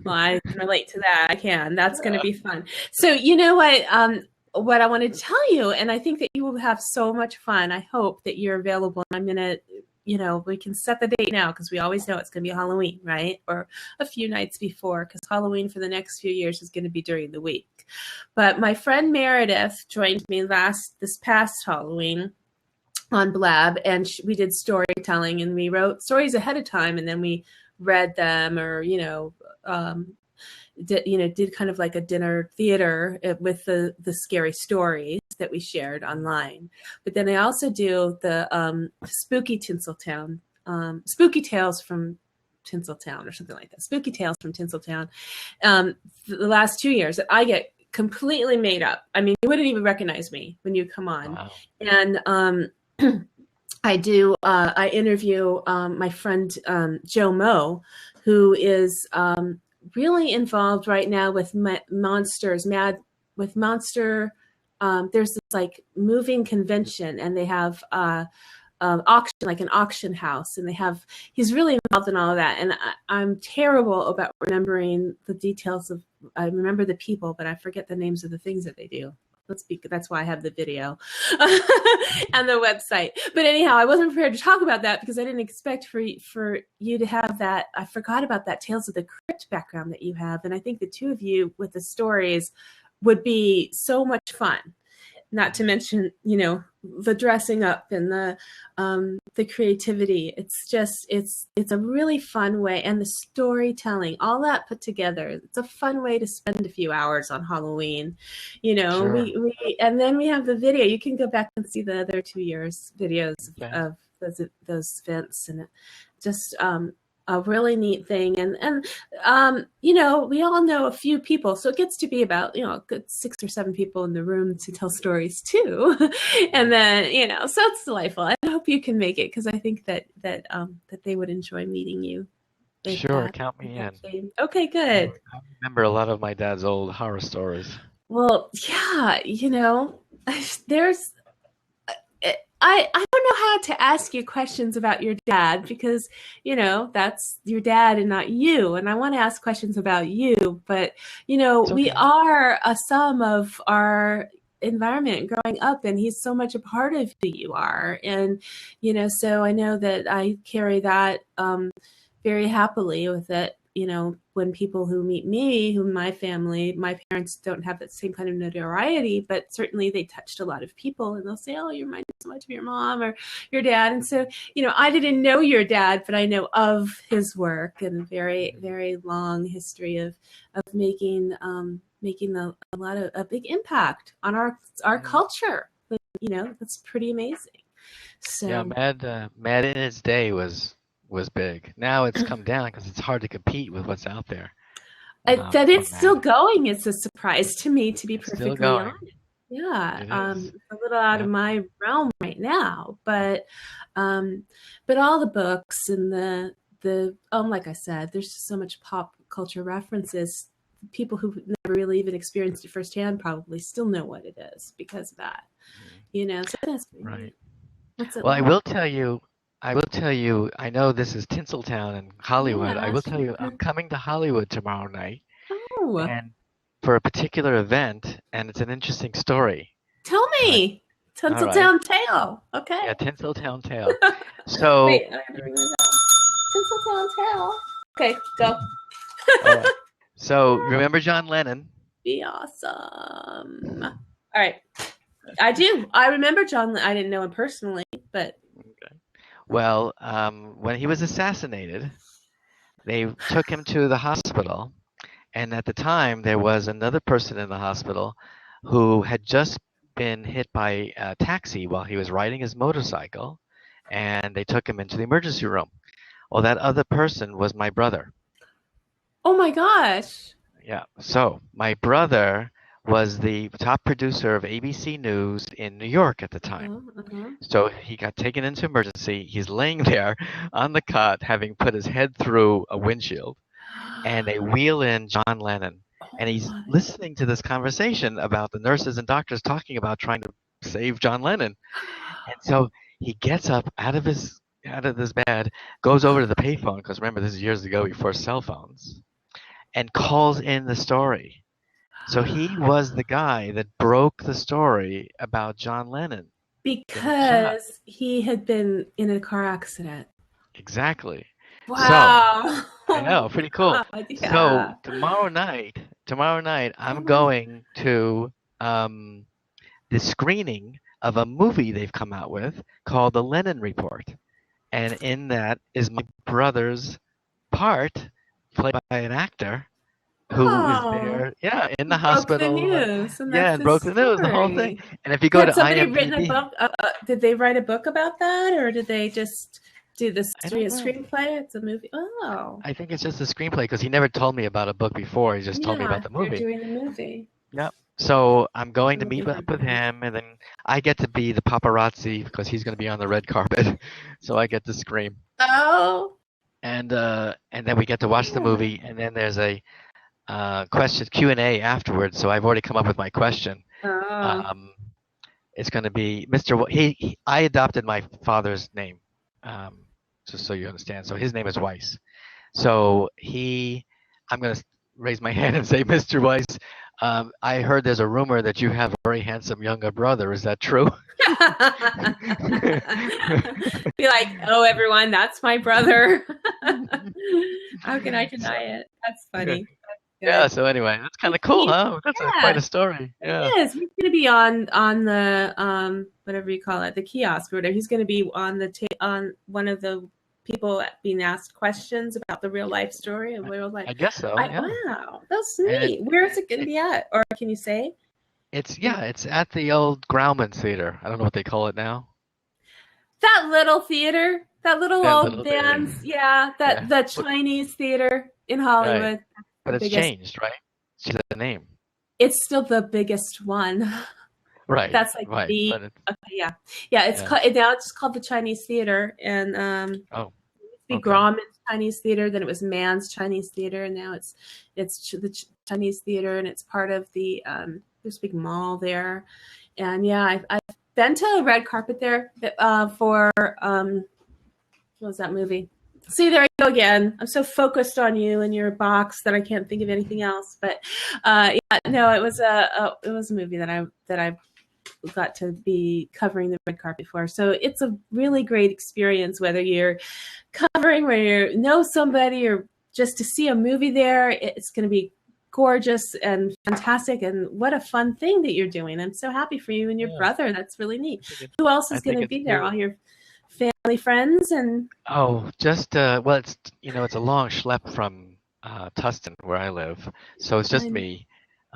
Well, I can relate to that. I can. That's going to be fun. So what I want to tell you, and I think that you will have so much fun. I hope that you're available. I'm going to, we can set the date now because we always know it's going to be Halloween, right? Or a few nights before, because Halloween for the next few years is going to be during the week. But my friend Meredith joined me this past Halloween on Blab, and we did storytelling, and we wrote stories ahead of time, and then we read them, or did kind of like a dinner theater with the scary stories that we shared online. But then I also do the spooky Tinseltown, spooky tales from Tinseltown or something like that. Spooky tales from Tinseltown. The last 2 years that I get completely made up. I mean, you wouldn't even recognize me when you come on. Wow. And I interview my friend Joe Moe, who is really involved right now with monsters, with monster. There's this like moving convention, and they have auction, like an auction house, and he's really involved in all of that. And I'm terrible about remembering the details I remember the people, but I forget the names of the things that they do. That's why I have the video and the website. But anyhow, I wasn't prepared to talk about that because I didn't expect for you to have that. I forgot about that Tales of the Crypt background that you have. And I think the two of you with the stories would be so much fun. not to mention, the dressing up and the creativity. It's just, it's a really fun way, and the storytelling, all that put together. It's a fun way to spend a few hours on Halloween. Sure. We and then we have the video. You can go back and see the other 2 years videos of those events, and it just a really neat thing. And we all know a few people, so it gets to be about a good 6 or 7 people in the room to tell stories too. And then so it's delightful. I hope you can make it, because I think that they would enjoy meeting you. Sure, count me in. Okay, good. I remember a lot of my dad's old horror stories. Well, yeah, there's I don't know how to ask you questions about your dad, because, that's your dad and not you. And I want to ask questions about you, but, Okay. we are a sum of our environment growing up, and he's so much a part of who you are. And, so I know that I carry that very happily with it. When people who meet me, who my parents don't have that same kind of notoriety, but certainly they touched a lot of people, and they'll say, "Oh, you remind me so much of your mom or your dad." And so, I didn't know your dad, but I know of his work, and a very, very long history of making a big impact on our culture. That's pretty amazing. So yeah, Mad in its day was big. Now it's come down because it's hard to compete with what's out there. That it's still going is a surprise to me, to be perfectly honest. Yeah, it's a little out of my realm right now, but all the books and the like I said, there's just so much pop culture references. People who've never really even experienced it firsthand probably still know what it is because of that. So that's right. What's it Well, like? I will tell you, I know this is Tinseltown in Hollywood. I will tell you, I'm coming to Hollywood tomorrow night, Oh, and for a particular event, and it's an interesting story. Tell me. Tinseltown Tale. Okay. Yeah, Tinseltown Tale. So wait, I gotta ring my bell. Tinseltown Tale. Okay, go. all right. So remember John Lennon? Be awesome. All right. I do. I remember John. I didn't know him personally, but. Okay. Well, when he was assassinated, they took him to the hospital, and at the time there was another person in the hospital who had just been hit by a taxi while he was riding his motorcycle, and they took him into the emergency room. Well, that other person was my brother. Oh my gosh. Yeah. So my brother was the top producer of ABC News in New York at the time. So he got taken into emergency. He's laying there on the cot, having put his head through a windshield, and they wheel in John Lennon, and he's listening to this conversation about the nurses and doctors talking about trying to save John Lennon. And so he gets up out of this bed, goes over to the payphone, because remember, this is years ago before cell phones, and calls in the story. So he was the guy that broke the story about John Lennon. Because he had been in a car accident. Exactly. Wow. So, I know, pretty cool. Yeah. So tomorrow night, I'm going to the screening of a movie they've come out with called The Lennon Report. And in that is my brother's part, played by an actor who is there, in the hospital. Broke the news. And broke the news, the whole thing. And if you go to IMDb, written a book? Did they write a book about that, or did they just do the screenplay? It's a movie. Oh, I think it's just a screenplay, because he never told me about a book before. He just told me about the movie. They're doing the movie. Yep. So I'm going to meet up with him, and then I get to be the paparazzi because he's going to be on the red carpet, so I get to scream. Oh. And then we get to watch the movie, and then there's a question Q&A afterwards. So I've already come up with my question. It's going to be Mr. I adopted my father's name, just so you understand. So his name is Weiss. So I'm going to raise my hand and say, Mr. Weiss, I heard there's a rumor that you have a very handsome younger brother. Is that true? Be like, oh, everyone, that's my brother. How can I deny it? That's funny. Yeah. good. So anyway, that's kind of cool, huh? That's quite Yeah, a story. Yeah. it is. He's going to be on the whatever you call it, the kiosk or whatever. He's going to be on on one of the people being asked questions about the real life story of real life. I guess so. Yeah. Wow, that's And neat. Where is it going to be at? Or can you say? it's at the old Grauman Theater. I don't know what they call it now. That little theater, that little That old little theater. band's, yeah, Yeah. the Chinese theater in Right. Hollywood. But it's biggest. changed, right? Changed the name. It's still the biggest one. Right. That's like right. the But okay, yeah. It's Yeah. called now. It's called the Chinese Theater, and Oh, it used to be okay. Grauman's Chinese Theater. Then it was Mann's Chinese Theater, and now it's the Chinese Theater, and it's part of the there's a big mall there, and yeah, I've been to a red carpet there for what was that movie? See, there you go again. I'm so focused on you and your box that I can't think of anything else. But yeah, no, it was a movie that I got to be covering the red carpet for. So it's a really great experience, whether you're covering, where you know somebody, or just to see a movie there. It's going to be gorgeous and fantastic, and what a fun thing that you're doing. I'm so happy for you and your brother. That's really neat. Who else is going to be there? All your family, friends, and just well, it's it's a long schlep from Tustin, where I live, so it's just me.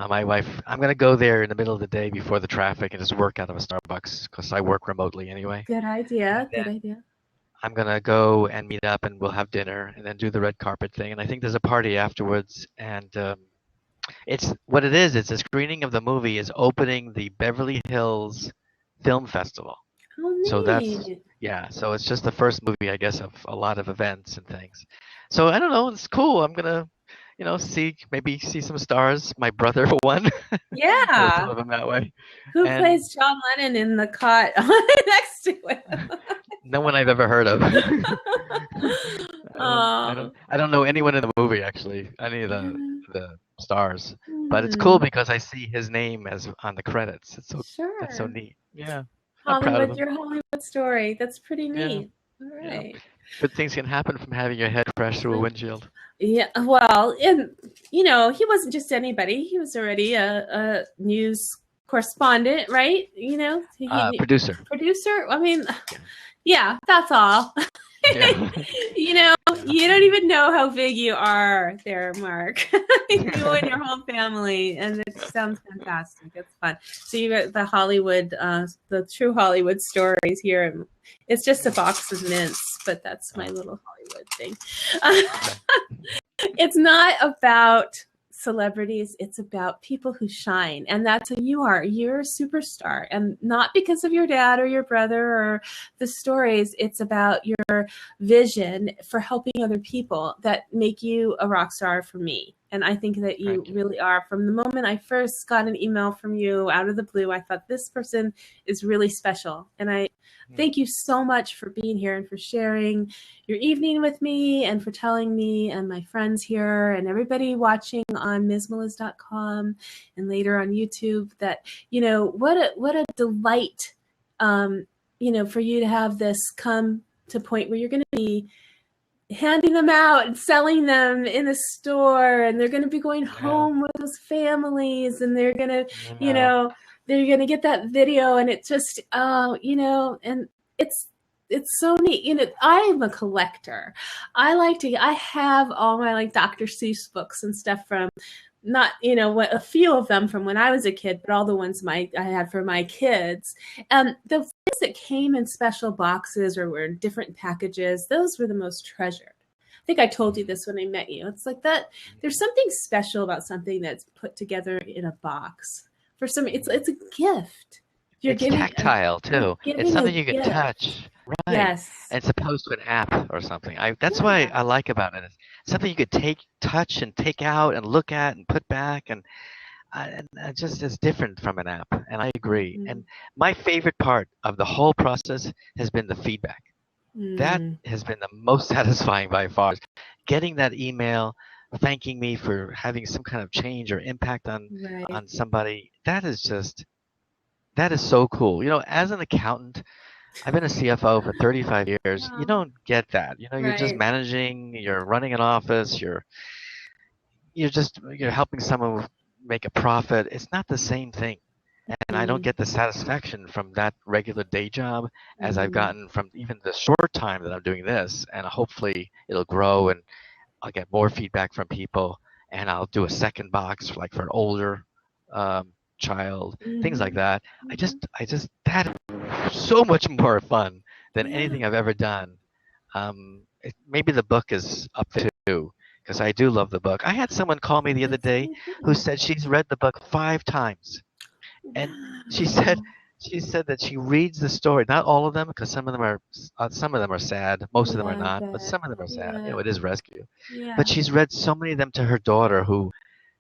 My wife, I'm gonna go there in the middle of the day before the traffic and just work out of a Starbucks because I work remotely anyway. Good idea. Good idea. I'm gonna go and meet up, and we'll have dinner, and then do the red carpet thing. And I think there's a party afterwards, and it's what it is. It's a screening of the movie is opening the Beverly Hills Film Festival. Oh, neat. So so it's just the first movie, I guess, of a lot of events and things. So I don't know, it's cool. I'm gonna, maybe see some stars. My brother for one. Yeah. Some of them that way. Who plays John Lennon in the cot next to him? No one I've ever heard of. I don't know anyone in the movie actually. Any of the stars. But it's cool because I see his name as on the credits. It's that's so neat. Yeah. Hollywood, your Hollywood story. That's pretty neat. Yeah. All right. Yeah. Good things can happen from having your head crash through a windshield. Yeah, well, and he wasn't just anybody. He was already a news correspondent, right? Producer. Producer. I mean, yeah, that's all. Yeah. You don't even know how big you are there, Mark. You and your whole family, and it sounds fantastic. It's fun. So you got the Hollywood, the true Hollywood stories here. It's just a box of mints, but that's my little Hollywood thing. It's not about celebrities, it's about people who shine, and that's who you are. You're a superstar, and not because of your dad or your brother or the stories. It's about your vision for helping other people that make you a rock star for me. And I think that you really are. From the moment I first got an email from you out of the blue, I thought this person is really special. And I thank you so much for being here and for sharing your evening with me, and for telling me and my friends here and everybody watching on MsMeliz.com and later on YouTube that, what a delight, for you to have this come to a point where you're going to be handing them out and selling them in a store, and they're going to be going home with those families, and they're going to, they're going to get that video, and it just, and it's so neat. I'm a collector. I have all my Dr. Seuss books and stuff from, not, a few of them from when I was a kid, but all the ones I had for my kids. And the things that came in special boxes or were in different packages, those were the most treasured. I think I told you this when I met you. It's like that. There's something special about something that's put together in a box. For some, it's a gift. It's tactile too. It's something you can touch. Right. Yes. As opposed to an app or something. That's why I like about it. It's something you could touch and take out and look at and put back, and just is different from an app. And I agree. And my favorite part of the whole process has been the feedback. That has been the most satisfying by far. Getting that email thanking me for having some kind of change or impact on somebody. That is so cool. As an accountant, I've been a CFO for 35 years. You don't get that. You're just managing, you're running an office, you're you're helping someone make a profit. It's not the same thing. And I don't get the satisfaction from that regular day job as I've gotten from even the short time that I'm doing this. And hopefully it'll grow and I'll get more feedback from people, and I'll do a second box like for an older child, things like that. That is so much more fun than anything I've ever done. Maybe the book is up there too, because I do love the book. I had someone call me the other day who said she's read the book 5 times, and she said that she reads the story, not all of them, because some of them are sad, most of them are not, but some of them are sad. It is rescue. But she's read so many of them to her daughter, who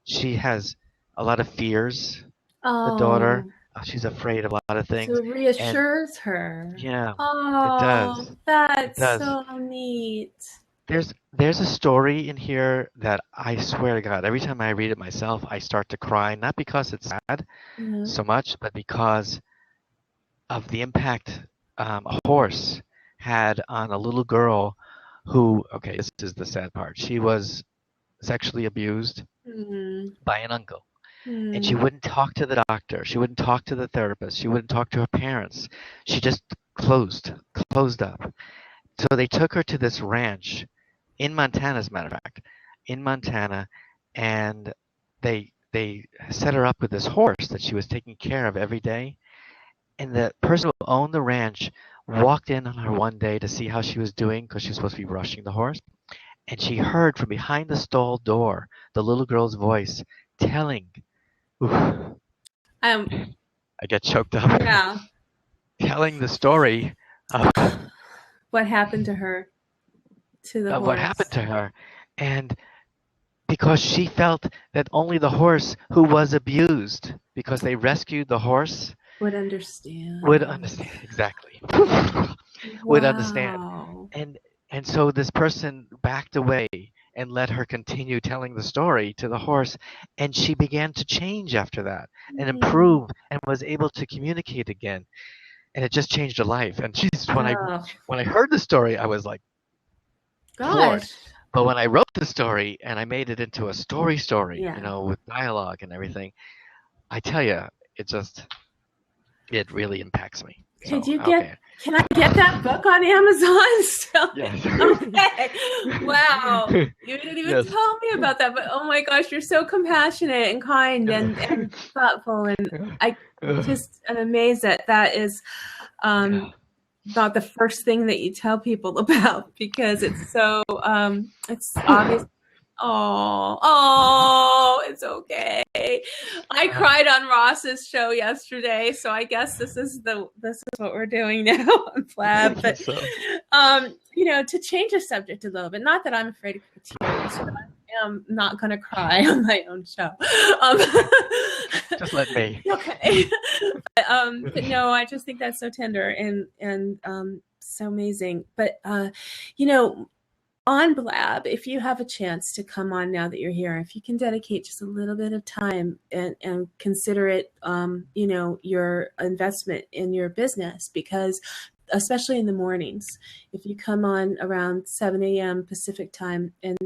she has a lot of fears. The daughter, she's afraid of a lot of things. So it reassures her. Yeah, oh, it does. That's It does. so neat. There's a story in here that I swear to God, every time I read it myself, I start to cry, not because it's sad so much, but because of the impact a horse had on a little girl who, okay, this is the sad part. She was sexually abused by an uncle. And she wouldn't talk to the doctor. She wouldn't talk to the therapist. She wouldn't talk to her parents. She just closed up. So they took her to this ranch in Montana, as a matter of fact, in Montana, and they set her up with this horse that she was taking care of every day. And the person who owned the ranch walked in on her one day to see how she was doing, because she was supposed to be brushing the horse. And she heard from behind the stall door the little girl's voice telling, I get choked up. Yeah. Telling the story of what happened to her, to the horse. What happened to her. And because she felt that only the horse who was abused, because they rescued the horse, would understand, exactly. Would understand. And so this person backed away and let her continue telling the story to the horse, and she began to change after that and improve and was able to communicate again, and it just changed her life. And when I heard the story, I was like, floored. But when I wrote the story and I made it into a story, with dialogue and everything, I tell you, it really impacts me. Can I get that book on Amazon still? Yes. Okay. Wow. You didn't even tell me about that, but oh my gosh, you're so compassionate and kind and thoughtful, and I just am amazed that is not the first thing that you tell people about, because it's so it's obvious. Oh, it's okay. I cried on Ross's show yesterday, so I guess this is what we're doing now on Flab. But to change the subject a little bit. Not that I'm afraid of tears, but I am not going to cry on my own show. Just let me. Okay. But no, I just think that's so tender and so amazing. But on Blab, if you have a chance to come on now that you're here, if you can dedicate just a little bit of time and consider it, your investment in your business, because especially in the mornings, if you come on around 7 a.m. Pacific time, and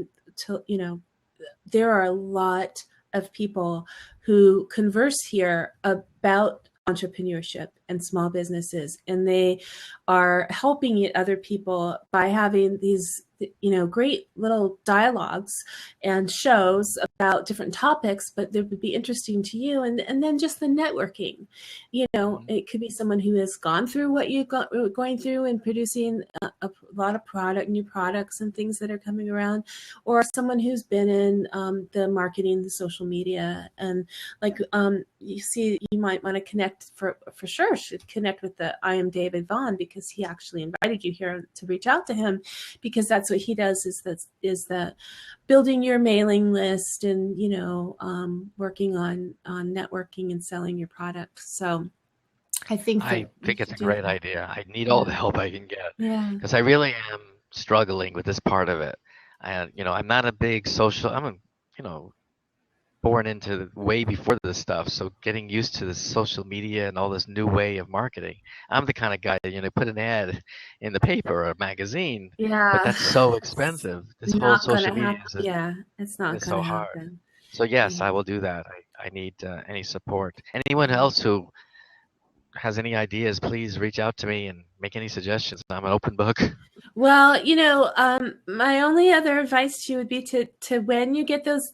there are a lot of people who converse here about entrepreneurship and small businesses, and they are helping other people by having these great little dialogues and shows about different topics, but that would be interesting to you. And then just the networking, it could be someone who has gone through what you're going through and producing a lot of new products and things that are coming around, or someone who's been in the marketing, the social media, and you might want to connect for sure. Should connect with I Am David Vaughn, because he actually invited you here to reach out to him, because that's what he does, is that building your mailing list and working on networking and selling your products. So I think it's a great idea. I need all the help I can get, because I really am struggling with this part of it. I'm not a big social. born into way before this stuff, so getting used to the social media and all this new way of marketing. I'm the kind of guy that, put an ad in the paper or a magazine, but Yeah. that's so expensive. This whole Not social gonna media happen. Yeah, it's not is so gonna hard. happen. So yes, Yeah. I will do that. I need any support. Anyone else who has any ideas, please reach out to me and make any suggestions. I'm an open book. Well, my only other advice to you would be to when you get those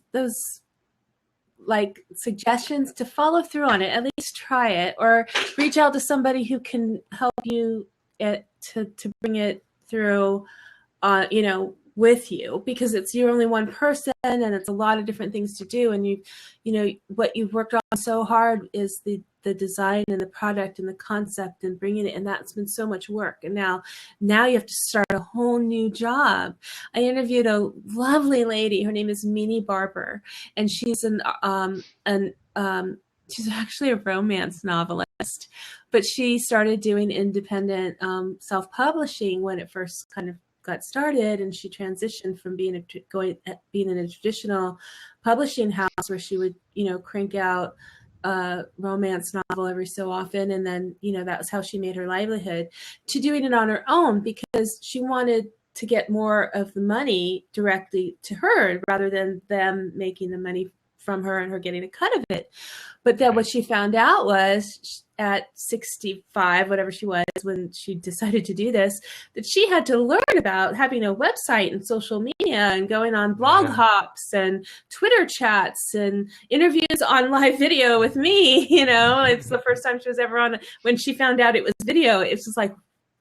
like suggestions, to follow through on it. At least try it, or reach out to somebody who can help you to bring it through. With you, because you're only one person and it's a lot of different things to do, and what you've worked on so hard is the design and the product and the concept and bringing it, and that's been so much work, and now you have to start a whole new job. I interviewed a lovely lady. Her name is Mini Barber, and she's she's actually a romance novelist, but she started doing independent self-publishing when it first kind of got started, and she transitioned from being in a traditional publishing house where she would crank out a romance novel every so often, and then that was how she made her livelihood, to doing it on her own, because she wanted to get more of the money directly to her rather than them making the money from her and her getting a cut of it. But then what she found out was, at 65, whatever she was when she decided to do this, that she had to learn about having a website and social media and going on blog hops and Twitter chats and interviews on live video with me. It's the first time she was ever on. When she found out it was video, it was just like,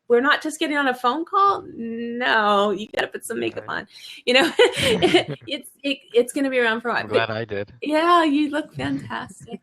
we're not just getting on a phone call. No, you got to put some makeup on. It's going to be around for a while. I'm glad I did. Yeah, you look fantastic.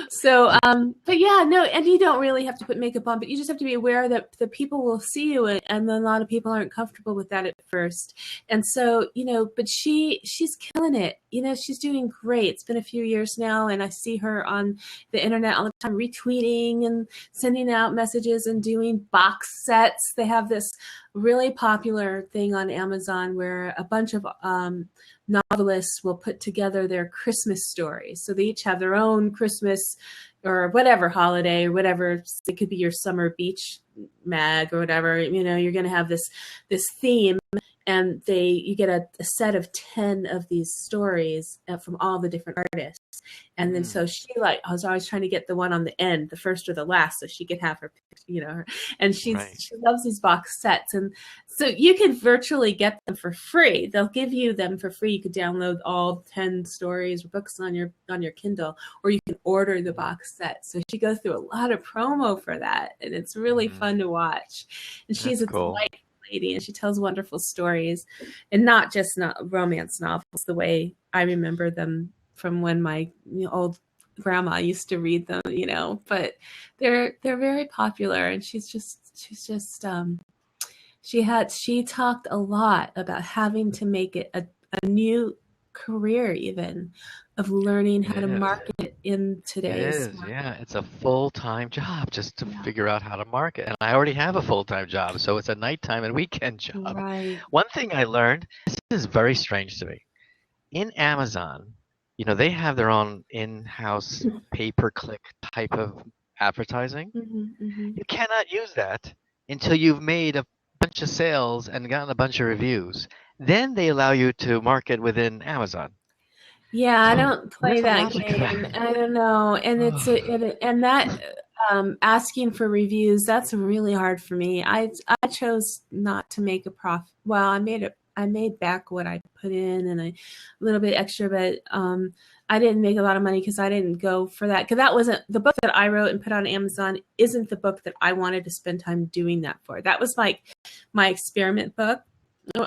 So, but yeah, no, and you don't really have to put makeup on, but you just have to be aware that the people will see you, and a lot of people aren't comfortable with that at first. And so, but she's killing it. She's doing great. It's been a few years now, and I see her on the internet all the time, retweeting and sending out messages and doing box sets. They have this really popular thing on Amazon where a bunch of novelists will put together their Christmas stories. So they each have their own Christmas or whatever holiday or whatever. It could be your summer beach mag or whatever. You're going to have this theme, and you get a set of 10 of these stories from all the different artists. And then so she I was always trying to get the one on the end, the first or the last, so she could have her, and she loves these box sets. And so you can virtually get them for free. They'll give you them for free. You could download all 10 stories or books on your Kindle, or you can order the box set. So she goes through a lot of promo for that, and it's really fun to watch. And she's a delightful lady, and she tells wonderful stories, and not just romance novels the way I remember them from when my old grandma used to read them, but they're very popular. And she talked a lot about having to make it a new career, even, of learning how to market in today's market. Yeah, it's a full-time job just to figure out how to market. And I already have a full-time job, so it's a nighttime and weekend job. Right. One thing I learned, this is very strange to me. In Amazon, they have their own in-house pay-per-click type of advertising. You cannot use that until you've made a bunch of sales and gotten a bunch of reviews. Then they allow you to market within Amazon. Yeah, I don't play that game. I don't know. And asking for reviews, that's really hard for me. I chose not to make a profit. Well, I made back what I put in and a little bit extra, but I didn't make a lot of money because I didn't go for that. Because that wasn't the book that I wrote and put on Amazon, isn't the book that I wanted to spend time doing that for. That was my experiment book.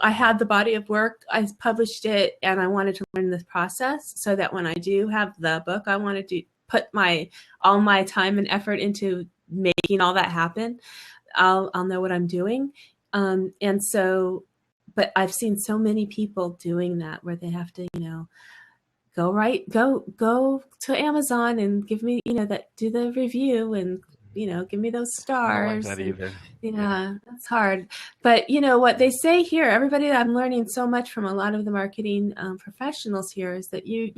I had the body of work, I published it, and I wanted to learn this process so that when I do have the book, I wanted to put all my time and effort into making all that happen. I'll know what I'm doing. And so, but I've seen so many people doing that where they have to, go to Amazon and give me, do the review and give me those I don't like stars. that And, either. yeah, that's hard. But you know what they say here, everybody, I'm learning so much from a lot of the marketing professionals here, is that you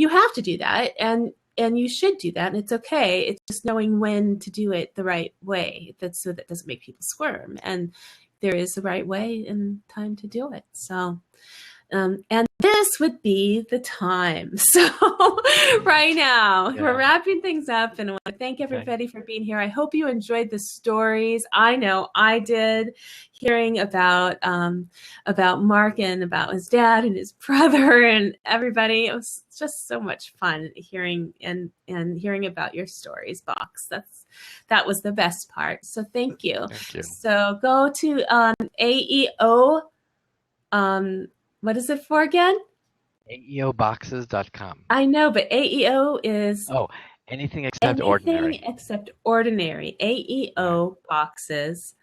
have to do that, and you should do that, and it's okay. It's just knowing when to do it the right way, so that doesn't make people squirm, and there is the right way and time to do it. So and this would be the time. So right now, we're wrapping things up, and I want to thank everybody for being here. I hope you enjoyed the stories. I know I did, hearing about Mark and about his dad and his brother and everybody. It was just so much fun hearing and hearing about your stories, Box. That was the best part. So thank you. Thank you. So go to AEO. What is it for again? AEOboxes.com. I know, but AEO is anything except ordinary. Anything except ordinary. AEOboxes.com.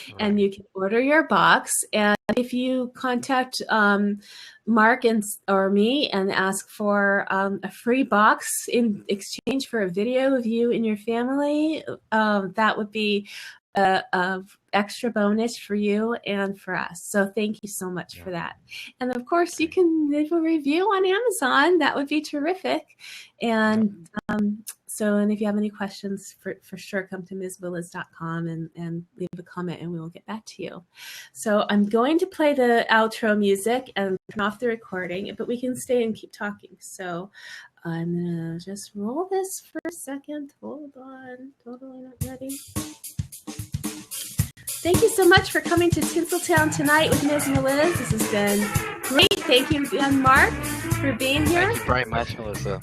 Right. And you can order your box. And if you contact Mark or me and ask for a free box in exchange for a video of you and your family, that would be a extra bonus for you and for us. So thank you so much for that. And of course, you can leave a review on Amazon. That would be terrific. And and if you have any questions, for sure, come to MsWillis.com and leave a comment, and we will get back to you. So I'm going to play the outro music and turn off the recording, but we can stay and keep talking. So I'm going to just roll this for a second. Hold on. Totally not ready. Thank you so much for coming to Tinseltown tonight with Ms. Liz. This has been great. Thank you again, Mark, for being here. Thank you very much, Melissa.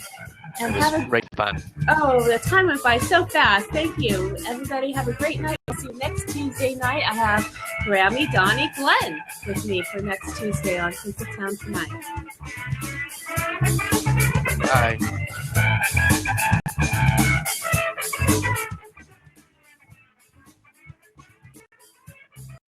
And it was great fun. Oh, the time went by so fast. Thank you. Everybody have a great night. We'll see you next Tuesday night. I have Grammy Donnie Glenn with me for next Tuesday on Tinseltown Tonight. Bye.